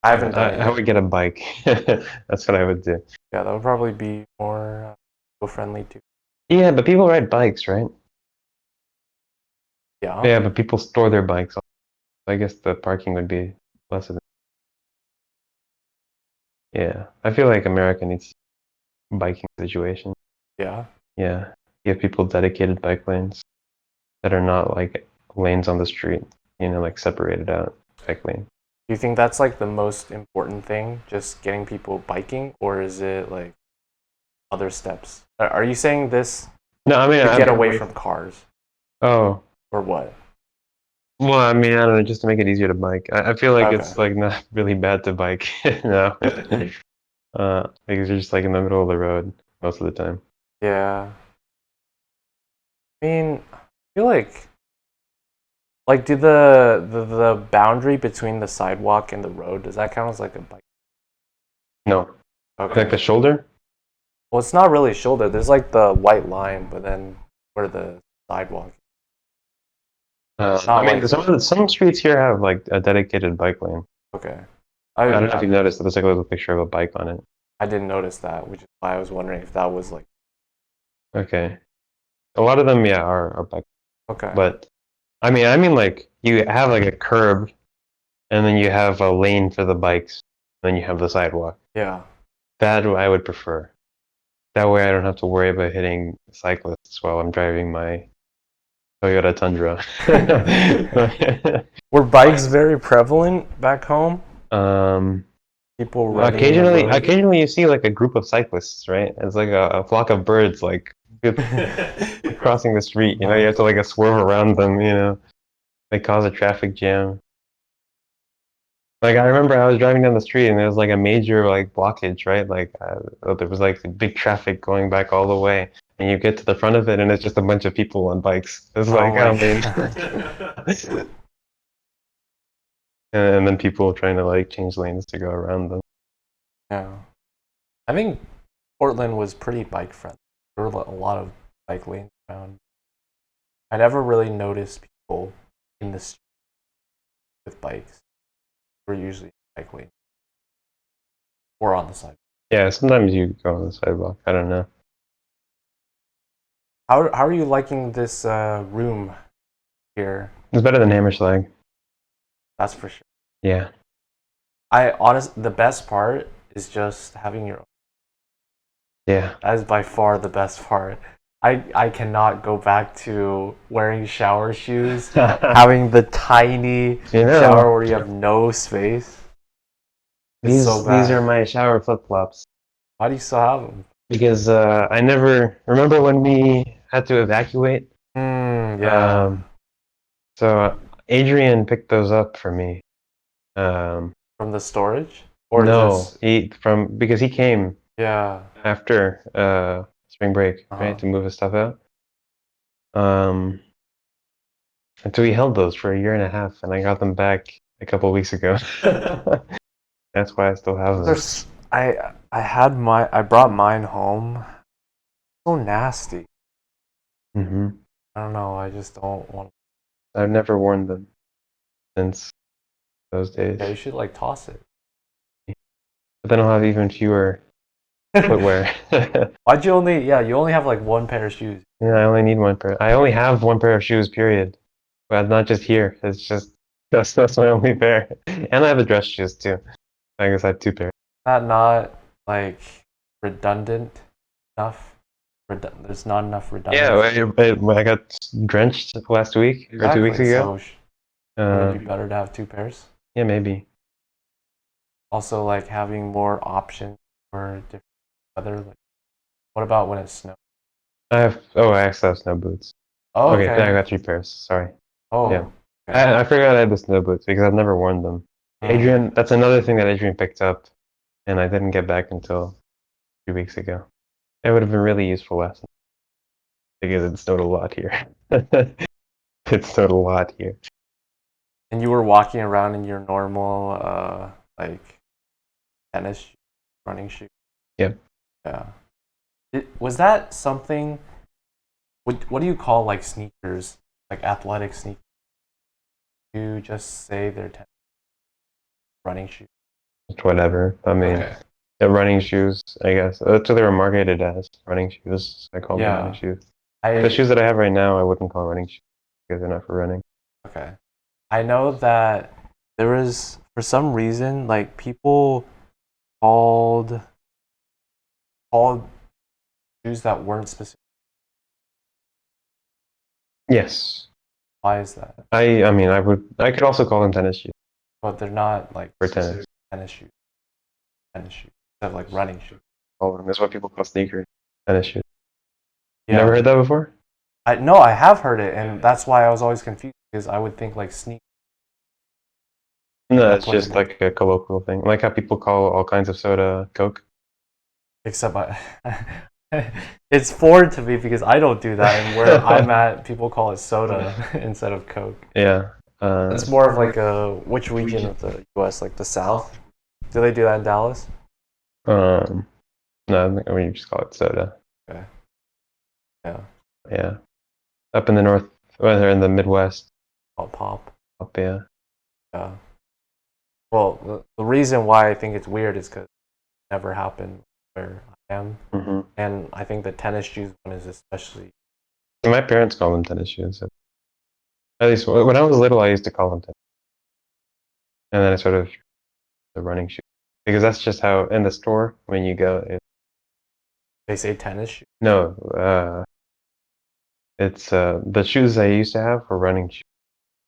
B: I haven't done it
C: I
B: yet.
C: would get a bike. That's what I would do.
B: Yeah, that would probably be more eco-friendly too.
C: Yeah, but people ride bikes, right?
B: Yeah.
C: Yeah, but people store their bikes. I guess the parking would be less of it. Yeah, I feel like America needs a biking situation.
B: Yeah.
C: Yeah, give people dedicated bike lanes that are not like lanes on the street, like separated out bike lane.
B: Do you think that's like the most important thing, just getting people biking, or is it like other steps? Are you saying this
C: No, I mean,
B: to get away from cars,
C: Oh,
B: or what?
C: well, I mean, I don't know, just to make it easier to bike. I feel like it's
B: Okay.
C: like not really bad to bike now, because you're just like in the middle of the road most of the time.
B: Yeah. I mean, I feel like do the boundary between the sidewalk and the road, does that count as like a bike?
C: No,
B: Okay.
C: like the shoulder.
B: Well, it's not really shoulder. There's like the white line, but then where the sidewalk.
C: I mean, some streets here have like a dedicated bike lane.
B: Okay.
C: I don't know if you've noticed, there's like a little picture of a bike on it.
B: I didn't notice that, which is why I was wondering if that was like.
C: Okay, a lot of them, yeah, are bike.
B: Okay.
C: But I mean like you have like a curb, and then you have a lane for the bikes, then you have the sidewalk.
B: Yeah.
C: That I would prefer. That way I don't have to worry about hitting cyclists while I'm driving my Toyota Tundra.
B: Were bikes very prevalent back home?
C: um,
B: People riding in the road?
C: occasionally you see like a group of cyclists, right? It's like a flock of birds, like crossing the street. You know, you have to like swerve around them. You know, they cause a traffic jam. Like I remember I was driving down the street and there was like a major like blockage, right? Like there was like big traffic going back all the way, and you get to the front of it and it's just a bunch of people on bikes. It's like,
B: my
C: I mean,
B: God.
C: and then people trying to like change lanes to go around them.
B: Yeah. I think Portland was pretty bike friendly. There were a lot of bike lanes around. I never really noticed people in the street with bikes. They were usually bike lanes or on the side.
C: Yeah, sometimes you go on the sidewalk. I don't know.
B: How are you liking this room here?
C: It's better than Hammerslag.
B: That's for sure.
C: Yeah.
B: The best part is just having your own.
C: Yeah.
B: That is by far the best part. I cannot go back to wearing shower shoes, having the tiny shower where you have no space.
C: These
B: so bad.
C: These are my shower flip-flops.
B: Why do you still have them?
C: Because I never remember when we had to evacuate.
B: Yeah.
C: So Adrian picked those up for me.
B: From the storage? Or
C: no,
B: just...
C: because he came.
B: Yeah.
C: After spring break, right, to move his stuff out. And so we held those for a year and a half, and I got them back a couple weeks ago. That's why I still have them.
B: I brought mine home. So nasty.
C: Mm-hmm.
B: I don't know. I just don't want.
C: I've never worn them since those days.
B: Yeah, you should like toss it.
C: But then I'll have even fewer footwear.
B: Why'd you only? Yeah, you only have like one pair of shoes.
C: Yeah, I only need one pair. I only have one pair of shoes. Period. But not just here. It's just that's my only pair. And I have a dress shoes too. I guess I have two pairs.
B: Not like redundant enough. There's not enough redundancy.
C: Yeah, I got drenched last week or 2 weeks ago.
B: So would it be better to have two pairs?
C: Yeah, maybe.
B: Also, like having more options for different weather. Like, what about when it snows?
C: I actually have snow boots.
B: Oh, okay.
C: I got 3 pairs. Sorry.
B: Oh,
C: yeah.
B: Okay.
C: I forgot I had the snow boots because I've never worn them. Adrian, that's another thing that Adrian picked up, and I didn't get back until 2 weeks ago. It would have been really useful last night because it snowed a lot here. It snowed a lot here.
B: And you were walking around in your normal, like, tennis shoes, running shoes?
C: Yep.
B: Yeah. Was that something, what do you call, like, sneakers, like athletic sneakers? You just say they're running shoes? Just
C: whatever. I mean, they're running shoes, I guess. That's what they were marketed as, running shoes. I call them running shoes. The shoes that I have right now, I wouldn't call running shoes because they're not for running.
B: Okay. I know that there was, for some reason, like people called shoes that weren't specific.
C: Yes.
B: Why is that?
C: I mean, I could also call them tennis shoes.
B: But they're not like
C: for tennis.
B: Tennis shoes. Tennis shoes. Instead of like running shoes.
C: All of them. That's what people call sneakers. Tennis shoes.
B: Yeah.
C: You never heard that before?
B: No, I have heard it, and that's why I was always confused because I would think like sneakers.
C: No, it's just like a colloquial thing. Like how people call all kinds of soda Coke.
B: Except it's foreign to me because I don't do that, and where I'm at, people call it soda instead of Coke.
C: Yeah.
B: It's more of like which region of the U.S., like the South? Do they do that in Dallas?
C: No, we just call it soda.
B: Okay. Yeah.
C: Yeah. Up in the north, or in the Midwest.
B: Called pop.
C: Pop, yeah.
B: Yeah. Well, the reason why I think it's weird is because it never happened where I am.
C: Mm-hmm.
B: And I think the tennis shoes one is especially...
C: My parents call them tennis shoes. At least when I was little, I used to call them tennis. And then I sort of the running shoes. because that's just how in the store when you go.
B: They say tennis shoes.
C: No, it's the shoes I used to have were running shoes,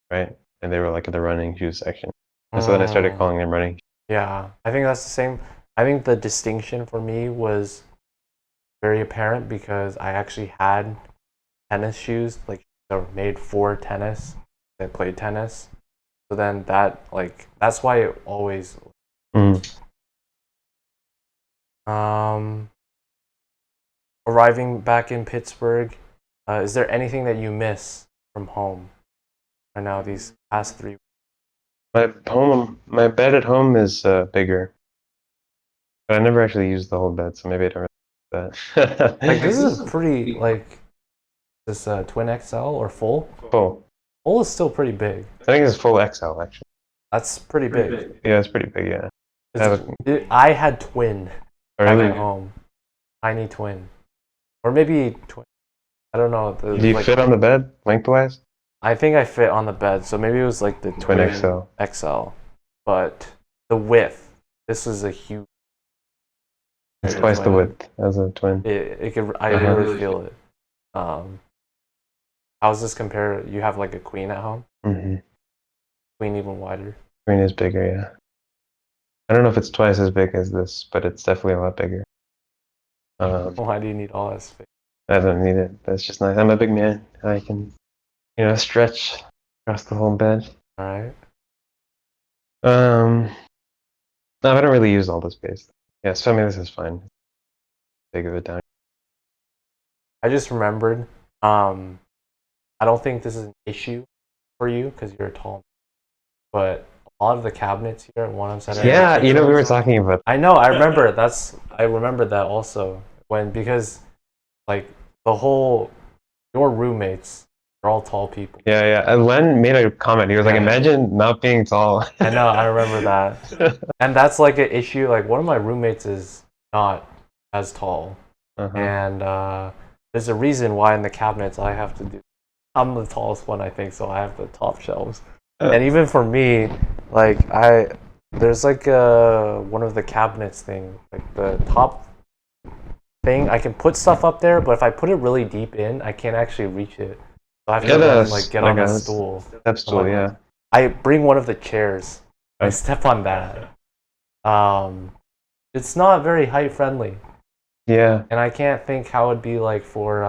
C: right? And they were like in the running shoes section. And so then I started calling them running.
B: Yeah, I think that's the same. I think the distinction for me was very apparent because I actually had tennis shoes, like that were made for tennis. I played tennis. So then that's why it always. Arriving back in Pittsburgh, is there anything that you miss from home right now these past 3 weeks?
C: My bed at home is bigger, but I never actually used the whole bed, so maybe I don't really use that.
B: Like this is pretty this twin XL or full?
C: Full.
B: Full is still pretty big.
C: I think it's full XL actually.
B: That's pretty big.
C: Yeah, it's pretty big. Yeah.
B: I had twin back
C: Really?
B: at home, tiny twin, or maybe twin. I don't know.
C: Do you fit on the bed lengthwise?
B: I think I fit on the bed, so maybe it was like the
C: Twin
B: XL, but the width. This was a huge.
C: It's twice the width as a twin.
B: It could. I really feel it. How's this compare? You have like a queen at home.
C: Mm-hmm.
B: Queen even wider.
C: Queen is bigger, yeah. I don't know if it's twice as big as this, but it's definitely a lot bigger.
B: Why do you need all that space?
C: I don't need it. That's just nice. I'm a big man. I can, stretch across the whole bed.
B: All right.
C: No, I don't really use all the space. Yeah, so I mean, this is fine. Big of it down.
B: I just remembered. I don't think this is an issue for you because you're tall, but a lot of the cabinets here at 107.
C: Yeah, we were talking about.
B: I know. I remember. I remember that also because like your roommates are all tall people.
C: Yeah. And Len made a comment. He was like, "Imagine not being tall."
B: I know. I remember that, and that's like an issue. Like one of my roommates is not as tall, and there's a reason why in the cabinets I have to do. I'm the tallest one, I think, so I have the top shelves. And even for me, like there's like one of the cabinets thing, like the top thing. I can put stuff up there, but if I put it really deep in, I can't actually reach it. So I have to get on a stool.
C: Step stool, yeah.
B: I bring one of the chairs. I step on that. It's not very height friendly.
C: Yeah.
B: And I can't think how it'd be like for.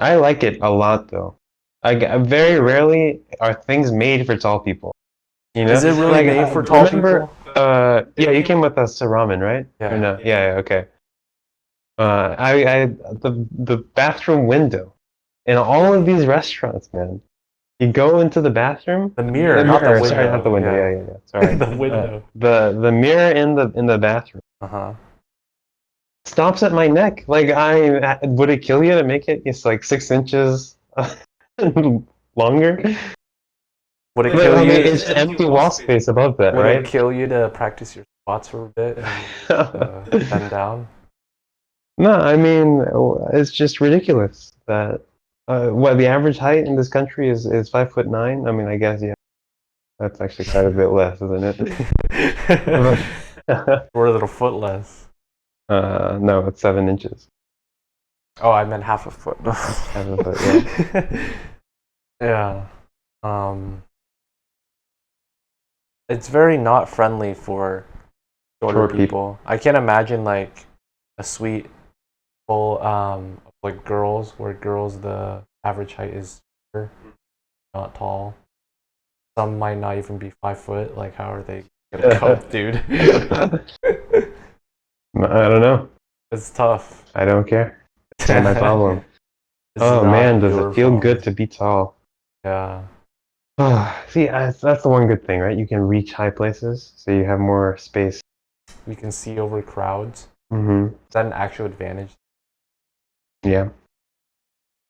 C: I like it a lot though. Very rarely are things made for tall people.
B: Is it really made for tall people?
C: Yeah, you came with us to ramen, right?
B: Yeah.
C: Or no? Yeah, okay. The bathroom window in all of these restaurants, man. You go into the bathroom.
B: The mirror, not the window.
C: Sorry, not the window. Yeah. Sorry.
B: The window.
C: The mirror in the bathroom. Stops at my neck. Like, would it kill you to make it? It's like 6 inches longer.
B: Would it kill you?
C: It's empty wall space above that,
B: would
C: right?
B: Would it kill you to practice your squats for a bit and bend down?
C: No, I mean it's just ridiculous that the average height in this country is 5'9". I mean, I guess that's actually quite a bit less, isn't it?
B: Or a little foot less.
C: No, it's 7 inches.
B: Oh, I meant half a foot.
C: Half a foot, yeah.
B: Yeah. It's very not friendly for shorter people. I can't imagine like a suite full of like girls, where girls the average height is shorter, not tall. Some might not even be 5 foot. Like, how are they gonna cope, dude?
C: I don't know.
B: It's tough.
C: I don't care. It's not my problem. Oh man, does it feel good to be tall?
B: Yeah.
C: See, that's the one good thing, right? You can reach high places, so you have more space.
B: You can see over crowds.
C: Mm-hmm.
B: Is that an actual advantage?
C: Yeah.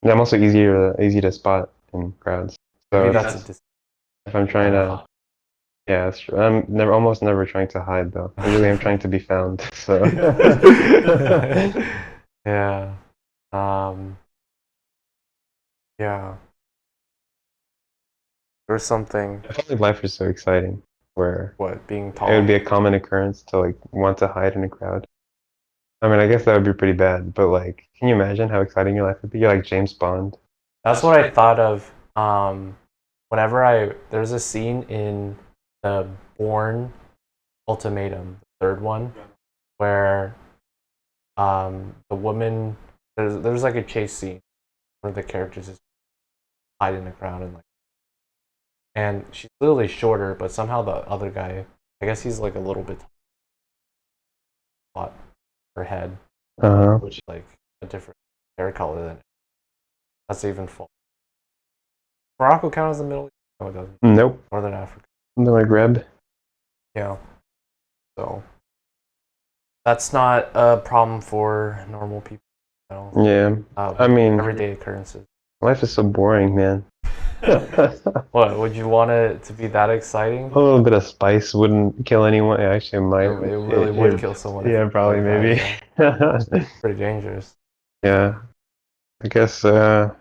C: And I'm also easy to spot in crowds. So
B: maybe that's
C: if I'm trying to, yeah, that's true. I'm almost never trying to hide though. Usually I'm trying to be found. So.
B: Yeah. Yeah. There's something.
C: I feel like life is so exciting. where
B: What, being tall?
C: it would be a common occurrence to like want to hide in a crowd. I mean, I guess that would be pretty bad, but like, can you imagine how exciting your life would be? You're like James Bond.
B: That's what I thought of. Whenever there's a scene in the Bourne Ultimatum, the third one, where the woman there's like a chase scene where the characters just hide in the crowd and she's literally shorter, but somehow the other guy, I guess he's like a little bit taller, her head, which is like a different hair color than it. That's even full. Morocco count as the Middle East? No, it doesn't.
C: Nope.
B: Northern Africa.
C: The Maghreb.
B: Yeah. So that's not a problem for normal people.
C: Yeah. I mean,
B: everyday occurrences.
C: Life is so boring, man.
B: What, would you want it to be that exciting?
C: A little bit of spice wouldn't kill anyone. Actually, it might.
B: It really would kill someone.
C: Yeah, probably, maybe.
B: Pretty dangerous.
C: Yeah. I guess, oh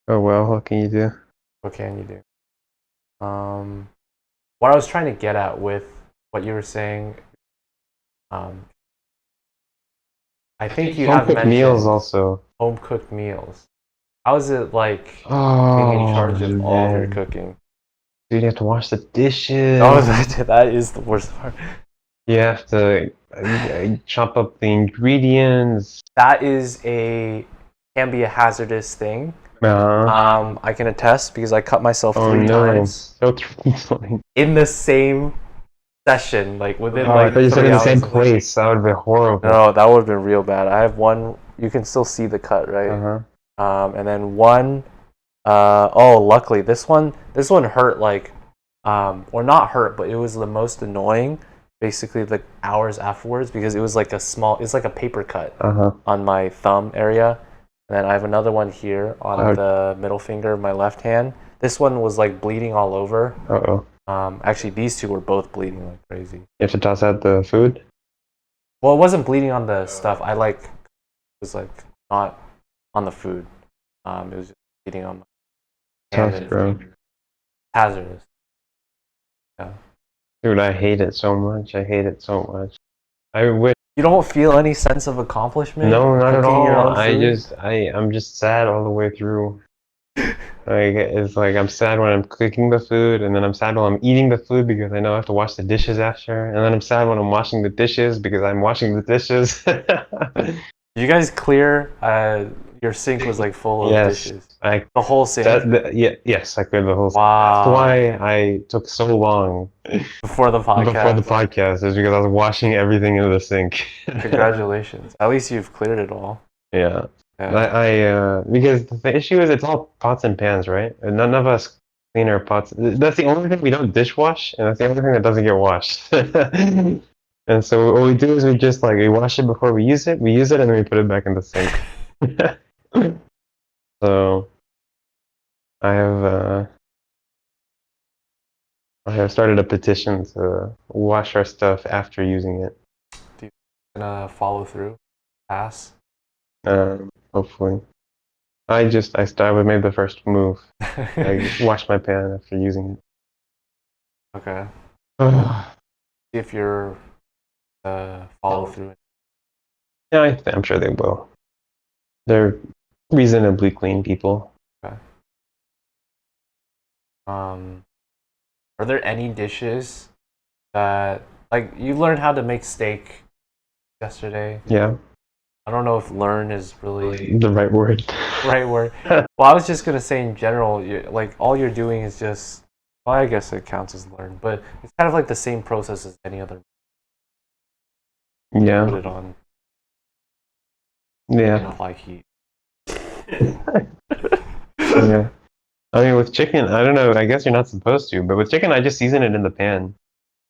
C: well, what can you do?
B: What can you do? What I was trying to get at with what you were saying, I think you have mentioned
C: meals also.
B: Home cooked meals. How is it like being in charge of all of your cooking?
C: Dude, you have to wash the dishes.
B: Oh, that is the worst part.
C: You have to chop up the ingredients.
B: That can be a hazardous thing. I can attest because I cut myself 3 times in the same session, like within
C: I thought you said in the same place. That would have been horrible.
B: No, that would have been real bad. I have one. You can still see the cut, right? And then one. Luckily this one hurt like, or not hurt, but it was the most annoying. Basically, the hours afterwards, because it was like it's like a paper cut on my thumb area. And then I have another one here on the middle finger of my left hand. This one was like bleeding all over. Actually, these two were both bleeding like crazy. You
C: have to toss out the food?
B: Well, it wasn't bleeding on the stuff. It was like not on the food. It was just bleeding on my hand.
C: Bro.
B: Hazardous. Yeah.
C: Dude, I hate it so much. I wish.
B: You don't feel any sense of accomplishment?
C: No, not at all. I'm just sad all the way through. Like, it's like I'm sad when I'm cooking the food, and then I'm sad while I'm eating the food because I know I have to wash the dishes after, and then I'm sad when I'm washing the dishes because I'm washing the dishes.
B: You guys clear? Your sink was like full of dishes. The whole sink.
C: Yes, I cleared the whole sink.
B: Wow.
C: That's why I took so long
B: before the podcast.
C: Is because I was washing everything into the sink.
B: Congratulations! At least you've cleared it all.
C: Yeah. Because the issue is it's all pots and pans, right? And none of us clean our pots. That's the only thing we don't dishwash, and that's the only thing that doesn't get washed. And so what we do is we wash it before we use it, and then we put it back in the sink. So I have started a petition to wash our stuff after using it.
B: Do you gonna follow through? Pass?
C: Hopefully. I made the first move. I washed my pan after using it.
B: Okay. See if you're follow through.
C: Yeah, I'm sure they will. They're reasonably clean people.
B: Okay. Are there any dishes that, like, you learned how to make steak yesterday?
C: Yeah.
B: I don't know if learn is really
C: the right word.
B: Well, I was just gonna say in general, all you're doing is just. Well, I guess it counts as learn, but it's kind of like the same process as any other.
C: Yeah.
B: Put it on.
C: Yeah.
B: Apply heat.
C: Yeah. I mean, with chicken, I don't know. I guess you're not supposed to, but with chicken, I just season it in the pan.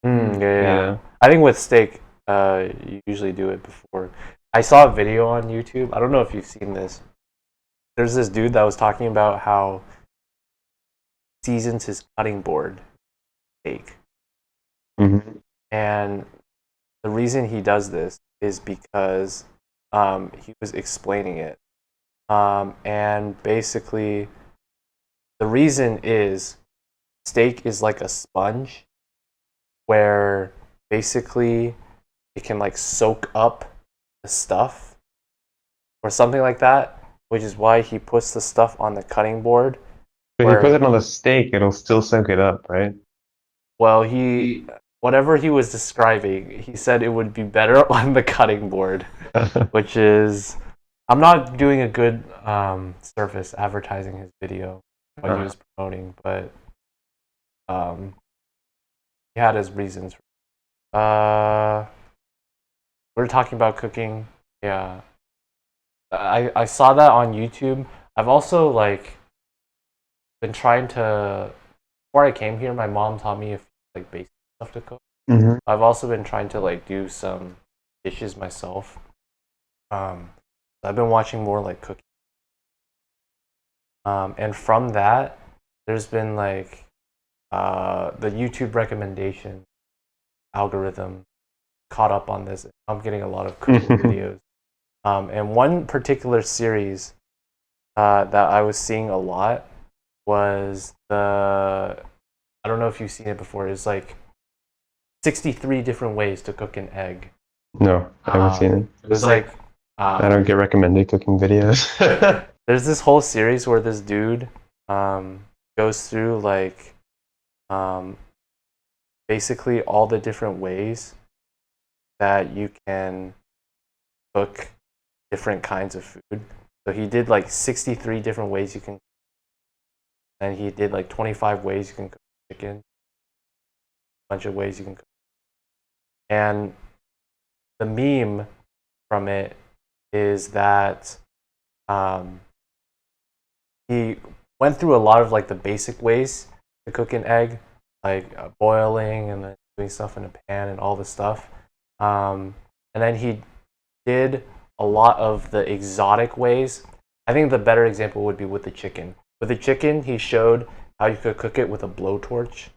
B: Yeah. I think with steak, you usually do it before. I saw a video on YouTube. I don't know if you've seen this. There's this dude that was talking about how he seasons his cutting board steak. And the reason he does this is because he was explaining it. And basically, the reason is steak is like a sponge where basically it can like soak up the stuff or something like that, which is why he puts the stuff on the cutting board.
C: But if you put it on the steak, it'll still soak it up, right?
B: Well, whatever he was describing, he said it would be better on the cutting board, which is, I'm not doing a good service advertising his video, what he was promoting, but he had his reasons. We're talking about cooking. Yeah, I saw that on YouTube. I've also like been trying to. Before I came here, my mom taught me like basic stuff to cook.
C: Mm-hmm.
B: I've also been trying to like do some dishes myself. I've been watching more like cooking. And from that, there's been like the YouTube recommendation algorithm caught up on this. I'm getting a lot of cooking videos. And one particular series that I was seeing a lot was I don't know if you've seen it before, it's like 63 different ways to cook an egg.
C: No, I haven't seen it.
B: It was like
C: I don't get recommended cooking videos.
B: there's this whole series where this dude goes through like basically all the different ways that you can cook different kinds of food. So he did like 63 different ways you can, and he did like 25 ways you can cook chicken, a bunch of ways you can cook. And the meme from it is that he went through a lot of like the basic ways to cook an egg, like boiling and then doing stuff in a pan and all this stuff. And then he did a lot of the exotic ways. I think the better example would be with the chicken. With the chicken, he showed how you could cook it with a blowtorch.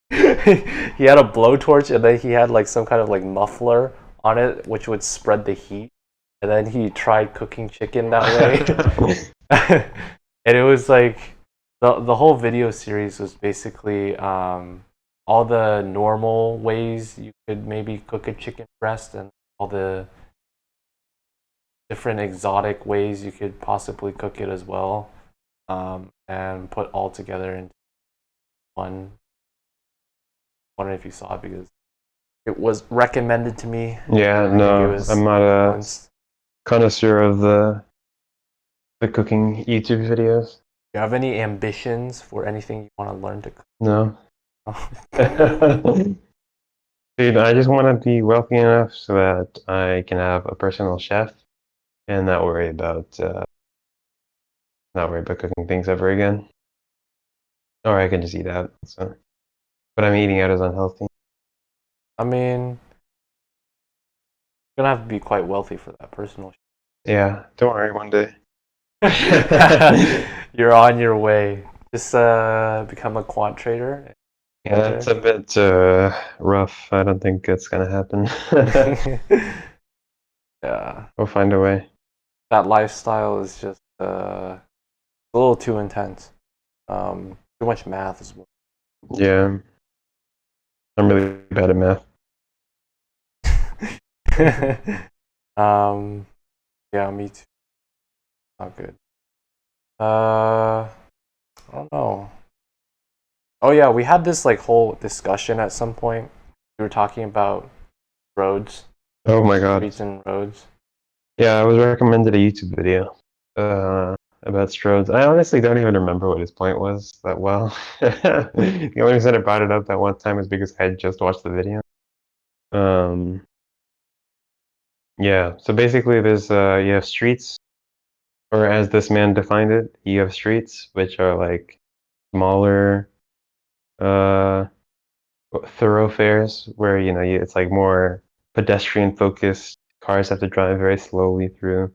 B: He had a blowtorch and then he had like some kind of like muffler on it which would spread the heat. And then he tried cooking chicken that way. And it was like the whole video series was basically all the normal ways you could maybe cook a chicken breast and all the different exotic ways you could possibly cook it as well, and put all together into one. I wonder if you saw it because it was recommended to me.
C: Yeah, no, I'm not a connoisseur of the cooking YouTube videos.
B: Do you have any ambitions for anything you want to learn to cook?
C: No. Dude, I just want to be wealthy enough so that I can have a personal chef and not worry about cooking things ever again. Or I can just eat out. So, but I'm eating out is unhealthy.
B: I mean, you're gonna have to be quite wealthy for that personal chef.
C: Yeah, don't worry, one day.
B: You're on your way. Just become a quant trader.
C: Yeah, that's a bit rough. I don't think it's gonna happen.
B: Yeah.
C: We'll find a way.
B: That lifestyle is just a little too intense. Too much math as well.
C: Yeah. I'm really bad at math.
B: Yeah, me too. Not good. I don't know. Oh yeah, we had this like whole discussion at some point. We were talking about roads.
C: Oh my god.
B: Streets and roads.
C: Yeah, I was recommended a YouTube video about Strodes. I honestly don't even remember what his point was that well. The only reason I brought it up that one time is because I had just watched the video. Yeah, so basically there's you have streets, or as this man defined it, you have streets which are like smaller thoroughfares where it's like more pedestrian focused. Cars have to drive very slowly through.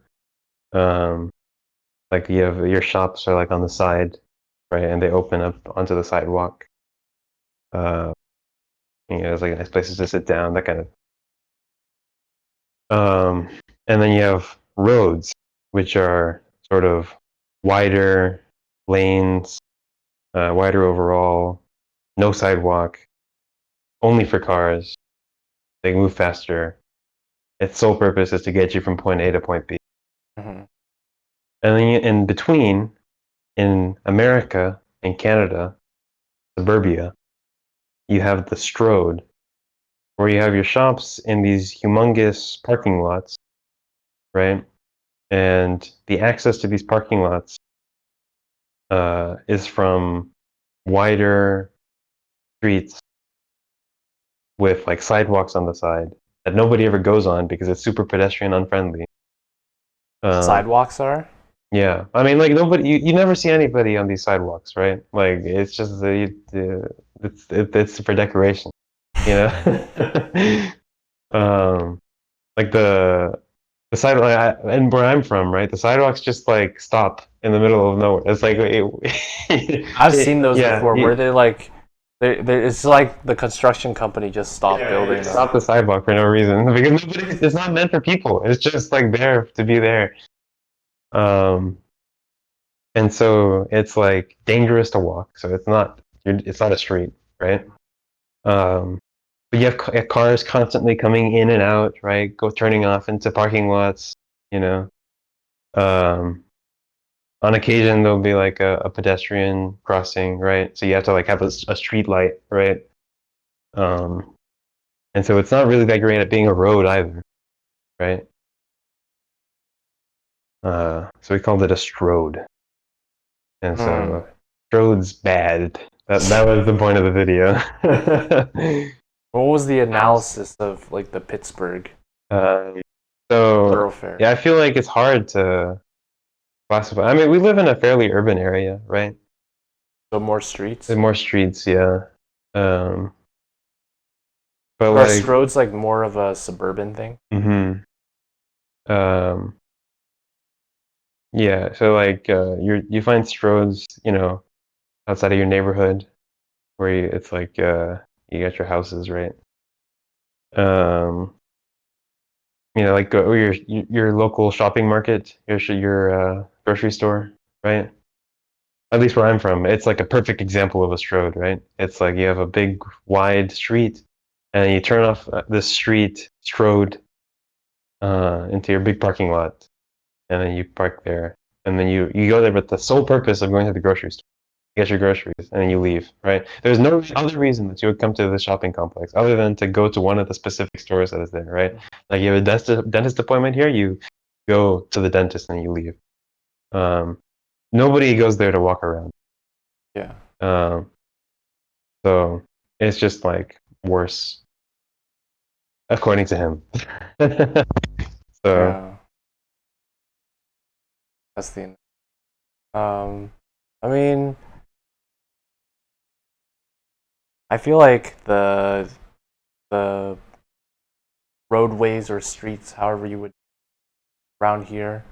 C: Like you have your shops are like on the side, right, and they open up onto the sidewalk. There's like nice places to sit down, that kind of. And then you have roads, which are sort of wider lanes, wider overall, no sidewalk, only for cars. They move faster. Its sole purpose is to get you from point A to point B.
B: Mm-hmm.
C: And then in between, in America and Canada, suburbia, you have the Strode, where you have your shops in these humongous parking lots, right? And the access to these parking lots is from wider streets with like sidewalks on the side that nobody ever goes on because it's super pedestrian unfriendly.
B: Sidewalks are?
C: Yeah, I mean, like nobody, you never see anybody on these sidewalks, right? Like it's just it's for decoration, you know. Like the sidewalk, and where I'm from, right? The sidewalks just like stop in the middle of nowhere. It's like
B: I've seen those
C: yeah,
B: before where they like it's like the construction company just stopped building them.
C: stop the sidewalk for no reason because it's not meant for people. It's just like there to be there. And so it's like dangerous to walk. So it's not a street, right? But you have cars constantly coming in and out, right? Turning off into parking lots, you know. On occasion there'll be like a pedestrian crossing, right? So you have to like have a street light, right? And so it's not really that great at being a road either, right? So we called it a strode. And so Strodes bad. That was the point of the video.
B: What was the analysis of like the Pittsburgh
C: So
B: thoroughfare?
C: yeah, I feel like it's hard to classify. I mean, we live in a fairly urban area, right?
B: So more streets?
C: There's more streets, yeah. But
B: Are
C: like,
B: Strodes like more of a suburban thing?
C: Yeah. So like, you find Strodes, you know, outside of your neighborhood, where it's like you got your houses, right? You know, like your local shopping market, your grocery store, right? At least where I'm from, it's like a perfect example of a strode, right? It's like you have a big wide street, and you turn off this street strode into your big parking lot, and then you park there, and then you go there with the sole purpose of going to the grocery store, get your groceries, and then you leave, right? There's no other reason that you would come to the shopping complex other than to go to one of the specific stores that is there, right? Like you have a dentist appointment here, you go to the dentist and you leave. Nobody goes there to walk around.
B: Yeah.
C: So it's just like worse, according to him. So
B: Yeah. That's the I mean, I feel like the roadways or streets, however you would around here,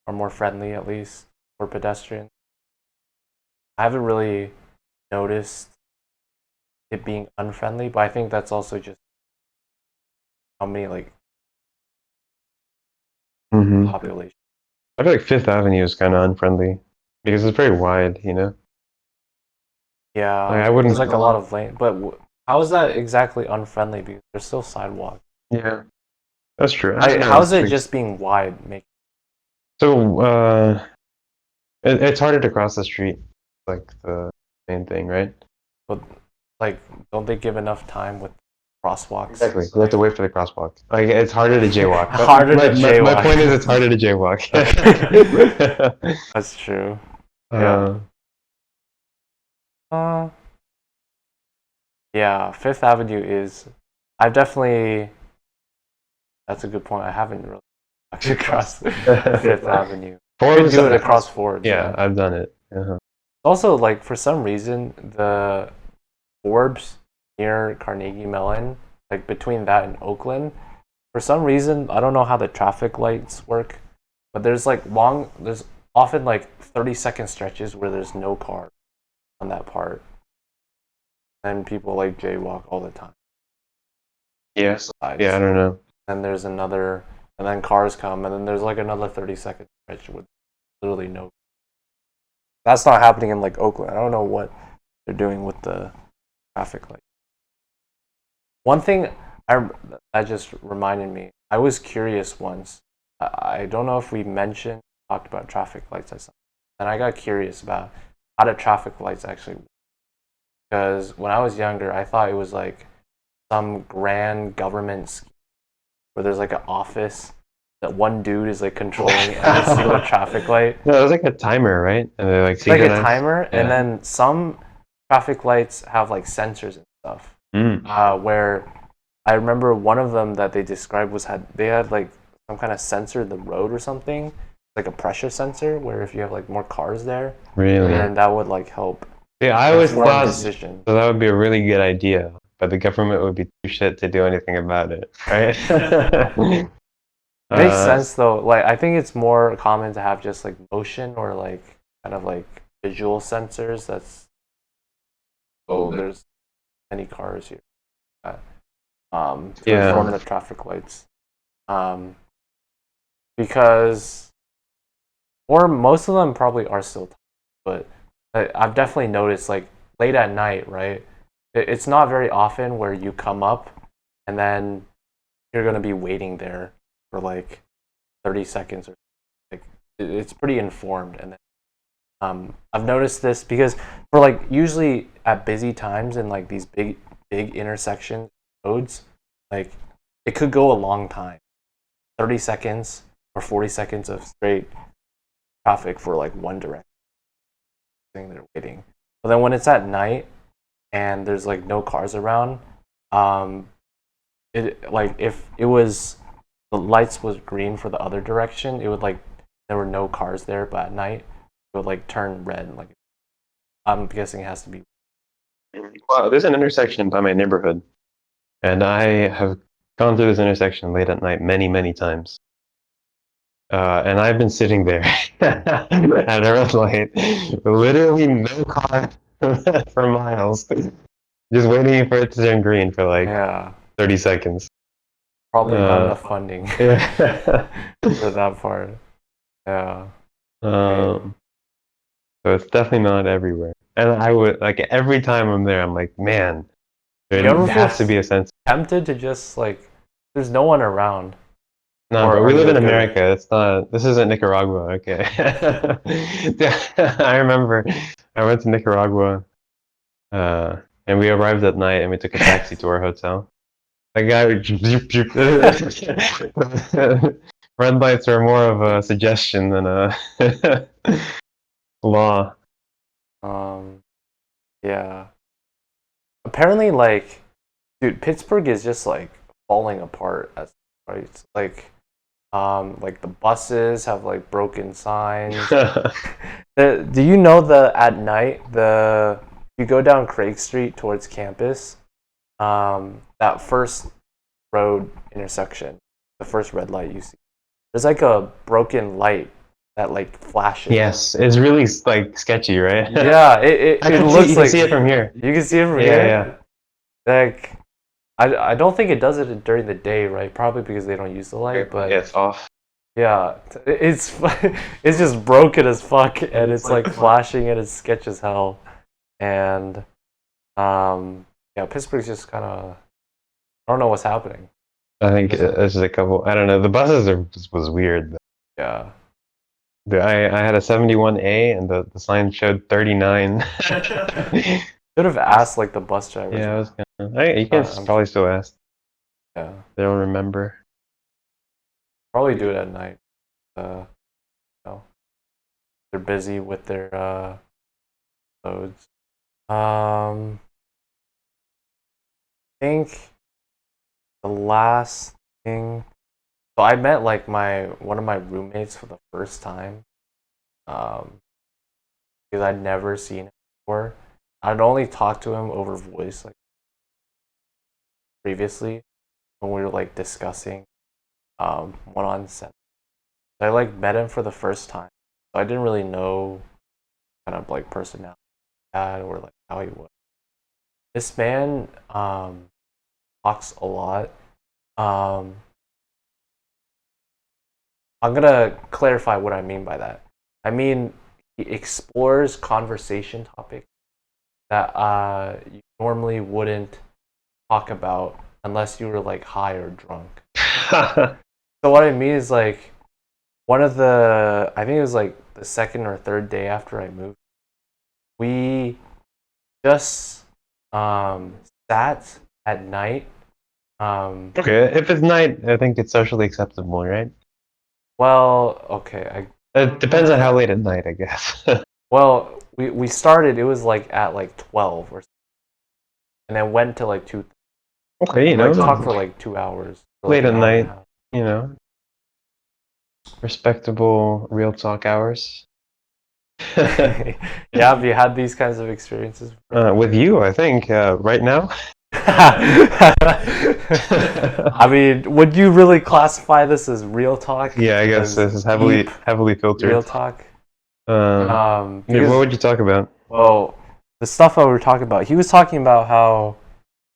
B: are more friendly at least for pedestrians. I haven't really noticed it being unfriendly, but I think that's also just how many like population.
C: I feel like Fifth Avenue is kind of unfriendly because it's very wide, you know.
B: Yeah,
C: Like, I wouldn't.
B: there's like a lot of lane, but how is that exactly unfriendly? Because there's still sidewalks.
C: Yeah, that's true.
B: How is it just being wide?
C: So it's harder to cross the street, like the main thing, right?
B: But like, don't they give enough time with crosswalks?
C: Exactly. You have to wait for the crosswalk. Like it's harder to jaywalk.
B: Harder to jaywalk.
C: My point is, it's harder to jaywalk.
B: That's true. Yeah, Fifth Avenue is. I've definitely. That's a good point. I haven't really actually crossed Fifth Avenue. I can do it across Foreward.
C: Yeah, I've done it.
B: Also, like for some reason, the Forbes near Carnegie Mellon, like between that and Oakland, for some reason I don't know how the traffic lights work, but there's often like 30-second stretches where there's no car on that part, and people like jaywalk all the time.
C: Yes. Yeah, I don't know.
B: And there's another, and then cars come, and then there's like another 30-second stretch with literally no. That's not happening in like Oakland. I don't know what they're doing with the traffic light. One thing that just reminded me, I was curious once. I don't know if we talked about traffic lights or something, and I got curious about how do traffic lights actually work. Because when I was younger, I thought it was like some grand government scheme where there's like an office that one dude is like controlling every single traffic light.
C: No, it was like a timer, right? And they like
B: It's like a
C: synchronize.
B: timer,
C: Yeah.
B: and then some traffic lights have like sensors and stuff. Where I remember one of them that they described they had like some kind of sensor in the road or something, like a pressure sensor, where if you have like more cars there,
C: Really?
B: then that would like help.
C: Yeah, I always
B: inform
C: thought
B: decision.
C: so that would be a really good idea, but the government would be too shit to do anything about it, right?
B: Makes sense though. Like I think it's more common to have just like motion or like kind of like visual sensors. There's many cars here. To inform the traffic lights. Because, or most of them probably are still, but I've definitely noticed like late at night, right? It's not very often where you come up and then you're gonna be waiting there for like 30 seconds or like it's pretty informed. And then I've noticed this because for like usually at busy times in like these big intersection roads, like it could go a long time, 30 seconds or 40 seconds of straight traffic for like one direction. They're waiting. But then when it's at night and there's like no cars around, it like if it was the lights was green for the other direction, it would like there were no cars there, but at night it would like turn red. Like I'm guessing it has to be.
C: Well, there's an intersection by my neighborhood, and I have gone through this intersection late at night many times. And I've been sitting there at a red light, literally no car for miles, just waiting for it to turn green for like 30 seconds.
B: Probably not enough funding for that part. Yeah.
C: So it's definitely not everywhere. And I would like every time I'm there, I'm like, man, there has to be a sense.
B: Tempted to just like, there's no one around.
C: No, but we live in America. It's not. This isn't Nicaragua. Okay. I remember I went to Nicaragua, and we arrived at night, and we took a taxi to our hotel. The guy, red lights are more of a suggestion than a law.
B: Yeah. Apparently, like, dude, Pittsburgh is just like falling apart. Right? Like the buses have like broken signs. Do you know at night you go down Craig Street towards campus, that first road intersection, the first red light you see, there's like a broken light that like flashes.
C: Yes, it's really like sketchy, right?
B: Yeah, it looks
C: you
B: like
C: can see it from here.
B: You can see it from here. Yeah. Like I don't think it does it during the day, right? Probably because they don't use the light, but
C: it's off.
B: Yeah, it's just broken as fuck, and it's like flashing, and it's sketch as hell, and yeah, Pittsburgh's just kind of I don't know what's happening.
C: I think there's a couple. I don't know. The buses was weird.
B: Yeah.
C: I had a 71A, and the sign showed 39.
B: Should have asked like the bus driver.
C: Yeah, I was gonna. You can probably still ask.
B: Yeah.
C: They'll remember.
B: Probably do it at night. You know, they're busy with their loads. I think the last thing. So I met like one of my roommates for the first time. Because I'd never seen him before. I'd only talked to him over voice like previously when we were like discussing one on set. I like met him for the first time. So I didn't really know kind of like personality or like how he was. This man talks a lot. I'm gonna clarify what I mean by that. I mean he explores conversation topics that you normally wouldn't talk about unless you were like high or drunk. So what I mean is like one of the I think it was like the second or third day after I moved, we just sat at night.
C: Okay, if it's night, I think it's socially acceptable, right?
B: Well, okay,
C: It depends on how late at night, I guess.
B: well, we started. It was like at like 12 or something, and then went to like 2.
C: Okay, you know,
B: Like talked for like 2 hours. For
C: late
B: like
C: at
B: an hour and a
C: night,
B: half.
C: you know, respectable real talk hours.
B: Yeah, have you had these kinds of experiences?
C: With you, I think, right now.
B: I mean, would you really classify this as real talk?
C: Yeah, I guess
B: As
C: this is heavily
B: deep
C: filtered.
B: real talk.
C: Yeah,
B: Because,
C: what would you talk about?
B: well, the stuff that we were talking about, he was talking about how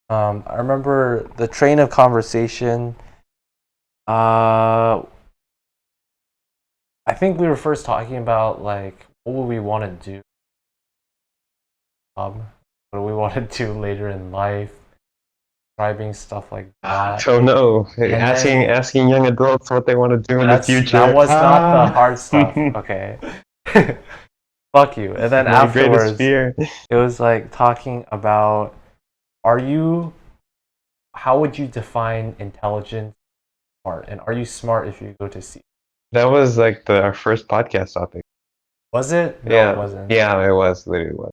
B: I remember the train of conversation. I think we were first talking about like what would we want to do, what do we want to do later in life, describing stuff like that.
C: Oh no,
B: And
C: asking young adults what they want to do in the future.
B: That was not the hard stuff. Okay. Fuck you. And then
C: My greatest
B: afterwards,
C: fear.
B: it was like talking about how would you define intelligent, smart? And are you smart if you go to sea?
C: That was like our first podcast topic.
B: Was it? No,
C: Yeah,
B: it wasn't.
C: yeah, it was literally was.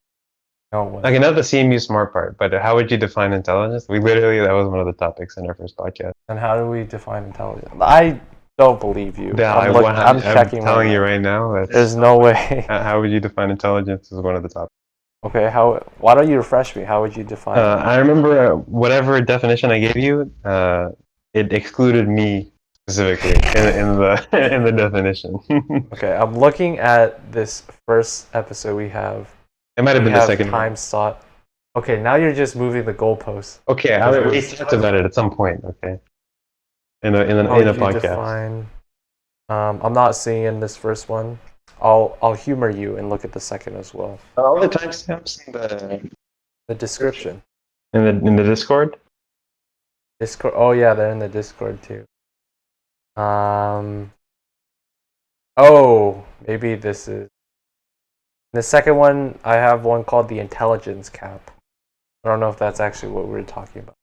B: No, it wasn't.
C: Okay, not the CMU smart part, but how would you define intelligence? That was one of the topics in our first podcast.
B: And how do we define intelligence? I don't believe you.
C: Yeah,
B: I'm checking.
C: I'm telling you right now.
B: There's no way.
C: How would you define intelligence is one of the topics.
B: Okay, why don't you refresh me? How would you define it?
C: I remember whatever definition I gave you, it excluded me specifically in the in the definition.
B: Okay, I'm looking at this first episode we have.
C: It might have been the second
B: time slot. Okay, now you're just moving the goalposts.
C: Okay, we talked about it at some point. Okay, in a podcast.
B: Define, I'm not seeing in this first one. I'll humor you and look at the second as well.
C: All the timestamps in
B: the description.
C: In the Discord.
B: Discord. Oh yeah, they're in the Discord too. Oh, maybe this is. The second one, I have one called the intelligence cap. I don't know if that's actually what we were talking about.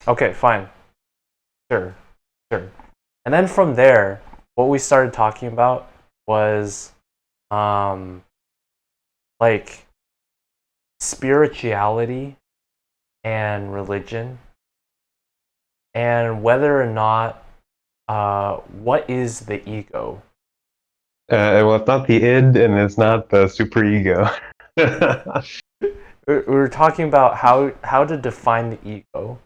B: Okay, fine. Sure. And then from there, what we started talking about was like spirituality and religion, and whether or not what is the ego.
C: Well, it's not the id, and it's not the superego.
B: We were talking about how to define the ego.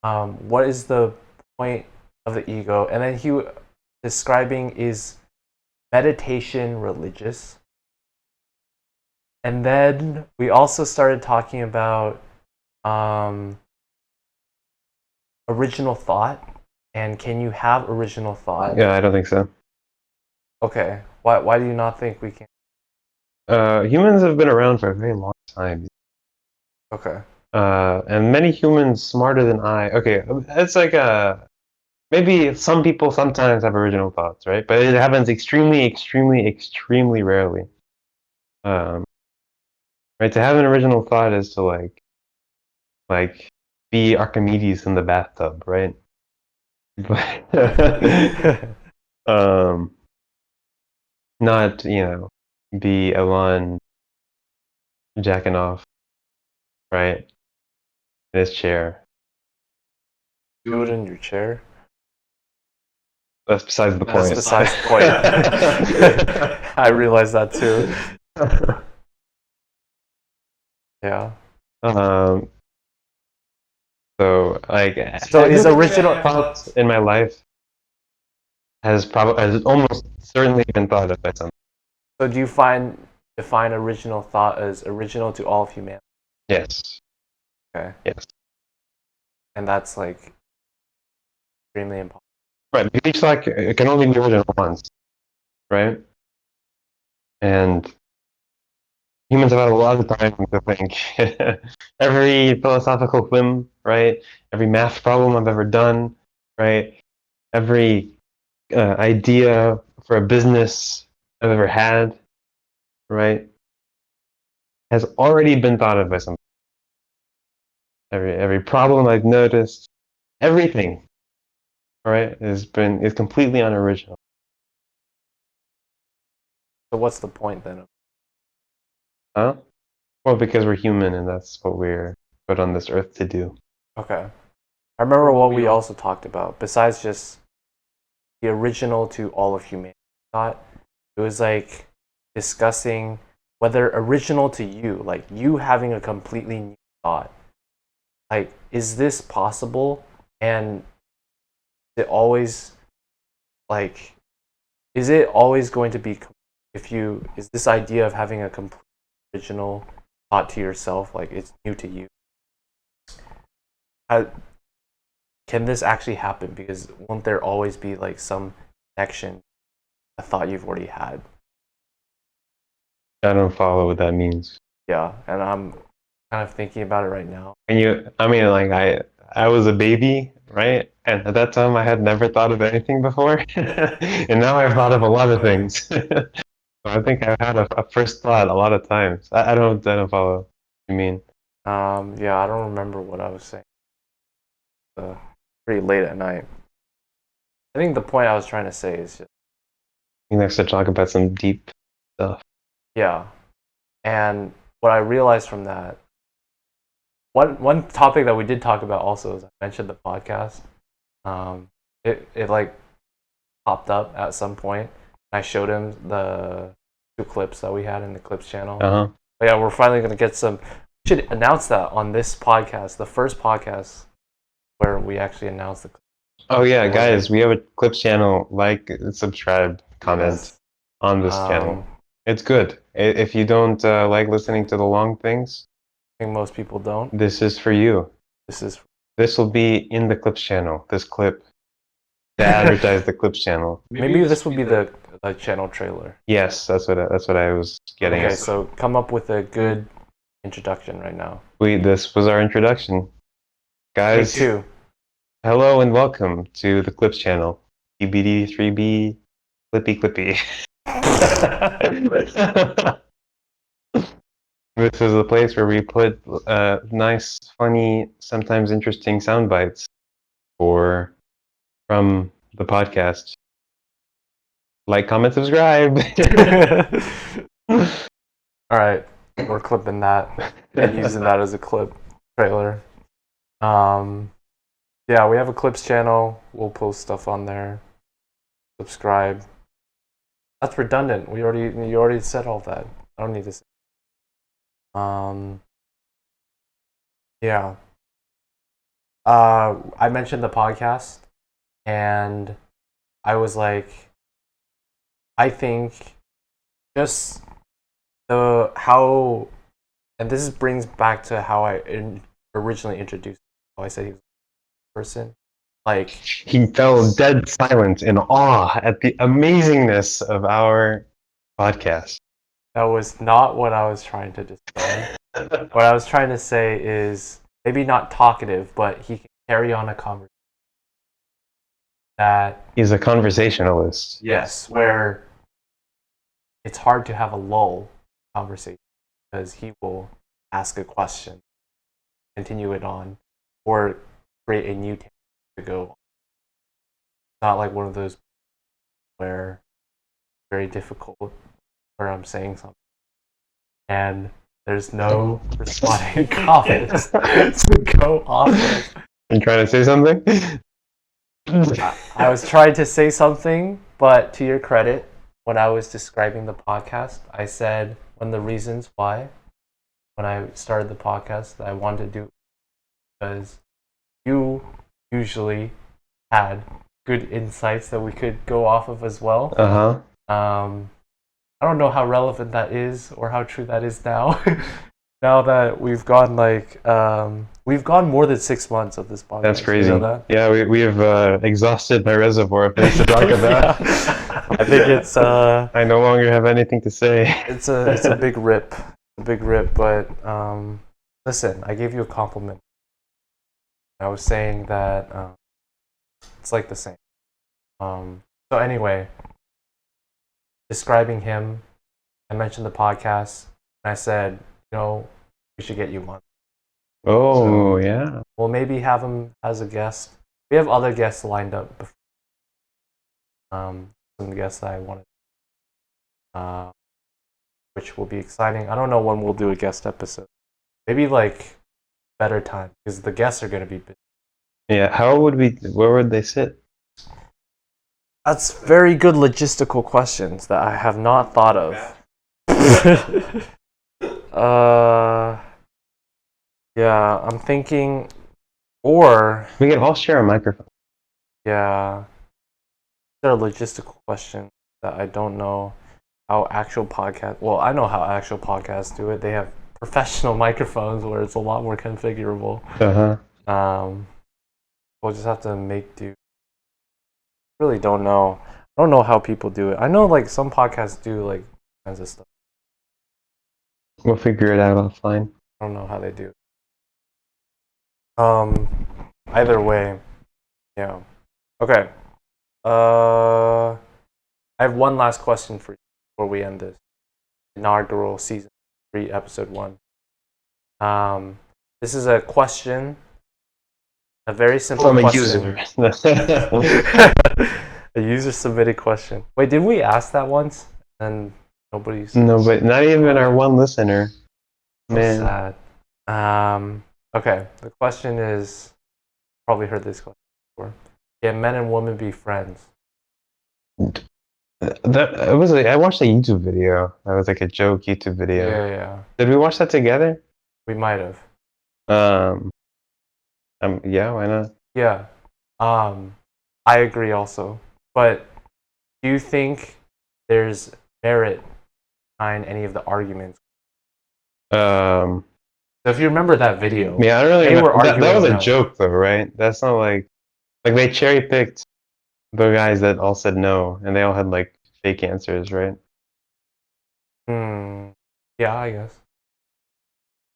B: What is the point of the ego? And then he describing is meditation religious. And then we also started talking about original thought. And can you have original thought?
C: Yeah, I don't think so.
B: Okay. Why do you not think we can?
C: Humans have been around for a very long time.
B: Okay.
C: And many humans smarter than I. Okay, it's like maybe some people sometimes have original thoughts, right? But it happens extremely, extremely, extremely rarely. Right? To have an original thought is to like be Archimedes in the bathtub, right? Not, be Elan jacking off, right? In his chair.
B: Do it in your chair?
C: That's besides the point.
B: That's besides the point. I realized that too. Yeah.
C: So
B: his original
C: thoughts in my life has almost certainly been thought of by someone.
B: So do you define original thought as original to all of humanity?
C: Yes.
B: Okay.
C: Yes.
B: And that's like extremely important.
C: Right. Each thought it can only be original once, right? And Humans have had a lot of time to think. Every philosophical whim, right? Every math problem I've ever done, right? Every idea for a business I've ever had, right, has already been thought of by somebody. Every problem I've noticed, everything, right, is completely unoriginal.
B: So what's the point then?
C: Huh? Well, because we're human and that's what we're put on this earth to do.
B: Okay. I remember what we also talked about, besides just the original to all of humanity thought. It was like discussing whether original to you, like you having a completely new thought, like is this possible? And is it always like is it always going to be is this idea of having a complete original thought to yourself, like it's new to you? Can this actually happen? Because won't there always be like some connection, a thought you've already had?
C: I don't follow what that means.
B: Yeah, and I'm kind of thinking about it right now.
C: And I was a baby, right? And at that time, I had never thought of anything before, and now I've thought of a lot of things. So I think I've had a first thought a lot of times. I don't follow what you mean.
B: Yeah, I don't remember what I was saying. Pretty late at night. I think the point I was trying to say is just
C: I think I have to talk about some deep stuff.
B: yeah, and what I realized from that, one topic that we did talk about also is I mentioned the podcast. It like popped up at some point. I showed him the 2 clips that we had in the clips channel.
C: Uh-huh.
B: But yeah, we're finally gonna get some. We should announce that on this podcast, the first podcast where we actually announced the.
C: Oh yeah, guys, we have a clips channel. Like, subscribe, comment on this channel. It's good. If you don't like listening to the long things,
B: I think most people don't.
C: this is for you. This will be in the clips channel. This clip to advertise the clips channel.
B: Maybe this will be the channel trailer.
C: Yes, that's what I was getting
B: Okay,
C: at.
B: so come up with a good introduction right now.
C: This was our introduction, guys.
B: Take 2.
C: Hello and welcome to the clips channel. TBD3B, clippy. This is the place where we put nice, funny, sometimes interesting sound bites from the podcast. Like, comment, subscribe.
B: All right, we're clipping that and using that as a clip trailer. Yeah, we have a clips channel. We'll post stuff on there. Subscribe. That's redundant. You already said all that. I don't need to say. Yeah. I mentioned the podcast, and I was like, I think just and this brings back to how I originally introduced. How I said he was a person. Like
C: he fell dead silent in awe at the amazingness of our podcast.
B: That was not what I was trying to describe. What I was trying to say is maybe not talkative, but he can carry on a conversation. That
C: he's a conversationalist.
B: Yes, where it's hard to have a lull conversation because he will ask a question, continue it on, or create a new tangent to go on. Not like one of those where it's very difficult where I'm saying something and there's no responding comments to go off of.
C: You trying to say something?
B: I was trying to say something, but to your credit, when I was describing the podcast, I said one of the reasons why, when I started the podcast, that I wanted to do it because you usually had good insights that we could go off of as well. I don't know how relevant that is or how true that is now. Now that we've gone more than 6 months of this podcast.
C: That's crazy.
B: You know that?
C: Yeah, we have exhausted my reservoir of things to talk about.
B: Yeah. I think it's.
C: I no longer have anything to say.
B: It's a big rip. a big rip, but listen, I gave you a compliment. I was saying that it's like the same. So anyway, describing him, I mentioned the podcast, and I said, we should get you on.
C: Oh, yeah.
B: We'll maybe have him as a guest. We have other guests lined up before. Some guests that I wanted, which will be exciting. I don't know when we'll do a guest episode. Maybe like better time because the guests are going to be busy.
C: Yeah, where would they sit?
B: That's very good logistical questions that I have not thought of. Yeah, I'm thinking, or
C: We could all share a microphone.
B: yeah, there are logistical questions that I don't know how actual podcasts. Well, I know how actual podcasts do it. They have professional microphones where it's a lot more configurable. We'll just have to make do. Really don't know. I don't know how people do it. I know like some podcasts do like kinds of stuff.
C: We'll figure it out offline.
B: I don't know how they do it. Either way, yeah. Okay. I have one last question for you before we end this inaugural season 3, episode 1. This is a question, a very simple question. A user submitted question. Wait, did we ask that once? And nobody's.
C: No, but not even our one listener. Man.
B: So sad. Okay, the question is, probably heard this question before. Can men and women be friends?
C: I watched a YouTube video. That was like a joke YouTube video.
B: Yeah.
C: Did we watch that together?
B: We might have.
C: Yeah, why not?
B: Yeah. I agree also. But do you think there's merit behind any of the arguments? So if you remember that video,
C: yeah, I don't really
B: they
C: remember.
B: were arguing
C: That was a
B: about-
C: joke though, right? That's not like they cherry picked the guys that all said no, and they all had like fake answers, right?
B: Yeah, I guess.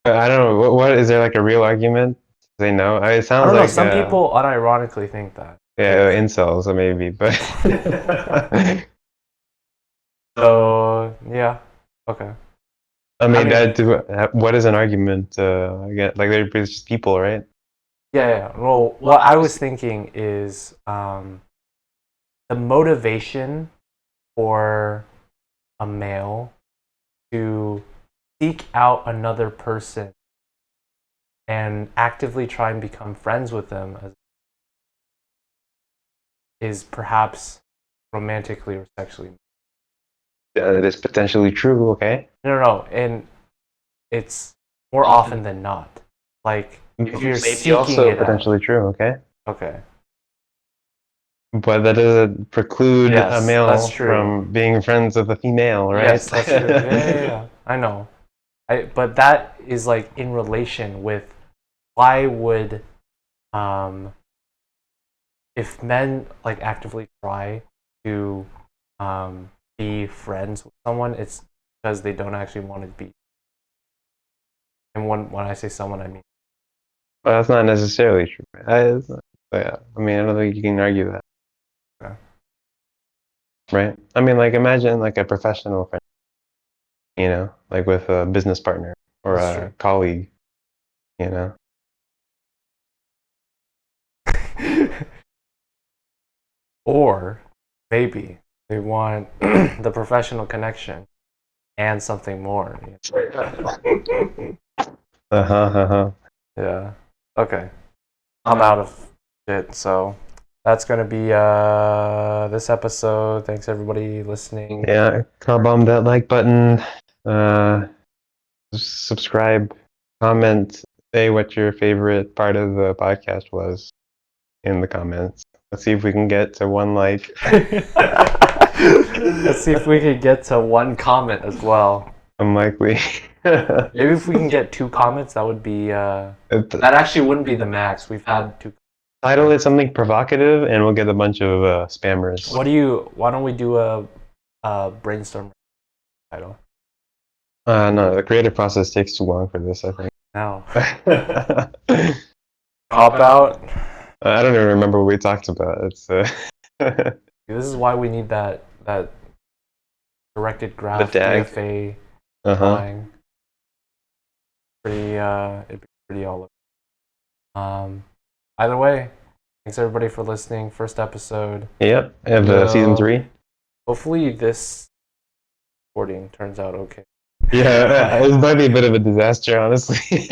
C: I don't know. What is there like a real argument? They know. It
B: I
C: sounds
B: don't know.
C: like
B: Some people unironically think that.
C: yeah, incels maybe, but
B: So yeah, okay.
C: I mean,
B: I
C: what is an argument? Again, like they're just people, right?
B: Yeah. Well, what I was thinking is the motivation for a male to seek out another person and actively try and become friends with them is perhaps romantically or sexually.
C: It is potentially true. Okay.
B: No, and it's more often than not. Like if you're
C: Maybe
B: seeking
C: also
B: it
C: potentially true. Okay.
B: out. Okay.
C: But that doesn't preclude
B: Yes,
C: a male
B: that's true.
C: from being friends with a female, right?
B: Yes, that's true. Yeah. I know. But that is like in relation with why would if men like actively try to be friends with someone, it's because they don't actually want to be. And when I say someone, I mean.
C: Well, that's not necessarily true. Yeah. I mean, I don't think you can argue that.
B: Okay.
C: Right? I mean, like, imagine like a professional friend, like with a business partner or
B: That's
C: a
B: true.
C: colleague.
B: Or maybe they want the professional connection and something more. Yeah. Okay. I'm out of it, so that's gonna be this episode. Thanks everybody listening.
C: Yeah, car bomb that like button. Subscribe, comment, say what your favorite part of the podcast was in the comments. Let's see if we can get to 1 like.
B: Let's see if we can get to 1 comment as well.
C: Unlikely.
B: Maybe if we can get 2 comments, that would be that actually wouldn't be the max. We've had 2.
C: Title it something provocative, and we'll get a bunch of spammers.
B: Why don't we do a brainstorm title?
C: No, the creative process takes too long for this, I think.
B: Now,
C: I
B: cop out.
C: don't even remember what we talked about. It's
B: This is why we need that directed graph
C: DAG.
B: DFA
C: uh-huh.
B: drawing. It'd be pretty all over. Either way, thanks everybody for listening. First episode.
C: Yep. I have season 3.
B: Hopefully this recording turns out okay.
C: Yeah, it might be a bit of a disaster, honestly.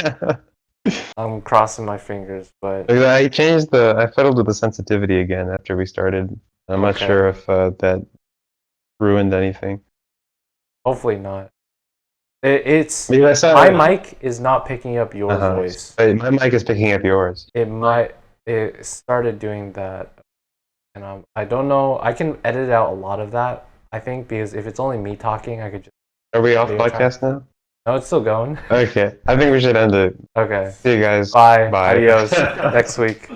B: I'm crossing my fingers, but
C: I fiddled with the sensitivity again after we started. I'm not
B: Okay.
C: sure if that ruined anything.
B: hopefully not. It's
C: Maybe I saw
B: my mic is not picking up your
C: Uh-huh.
B: voice.
C: Hey, my mic is picking up yours.
B: It started doing that, and I don't know. I can edit out a lot of that, I think, because if it's only me talking, I could just.
C: Are we off
B: Video
C: podcast now?
B: No, it's still going.
C: Okay. I think we should end it.
B: Okay.
C: See you guys.
B: Bye.
C: Bye.
B: Adios. Next week.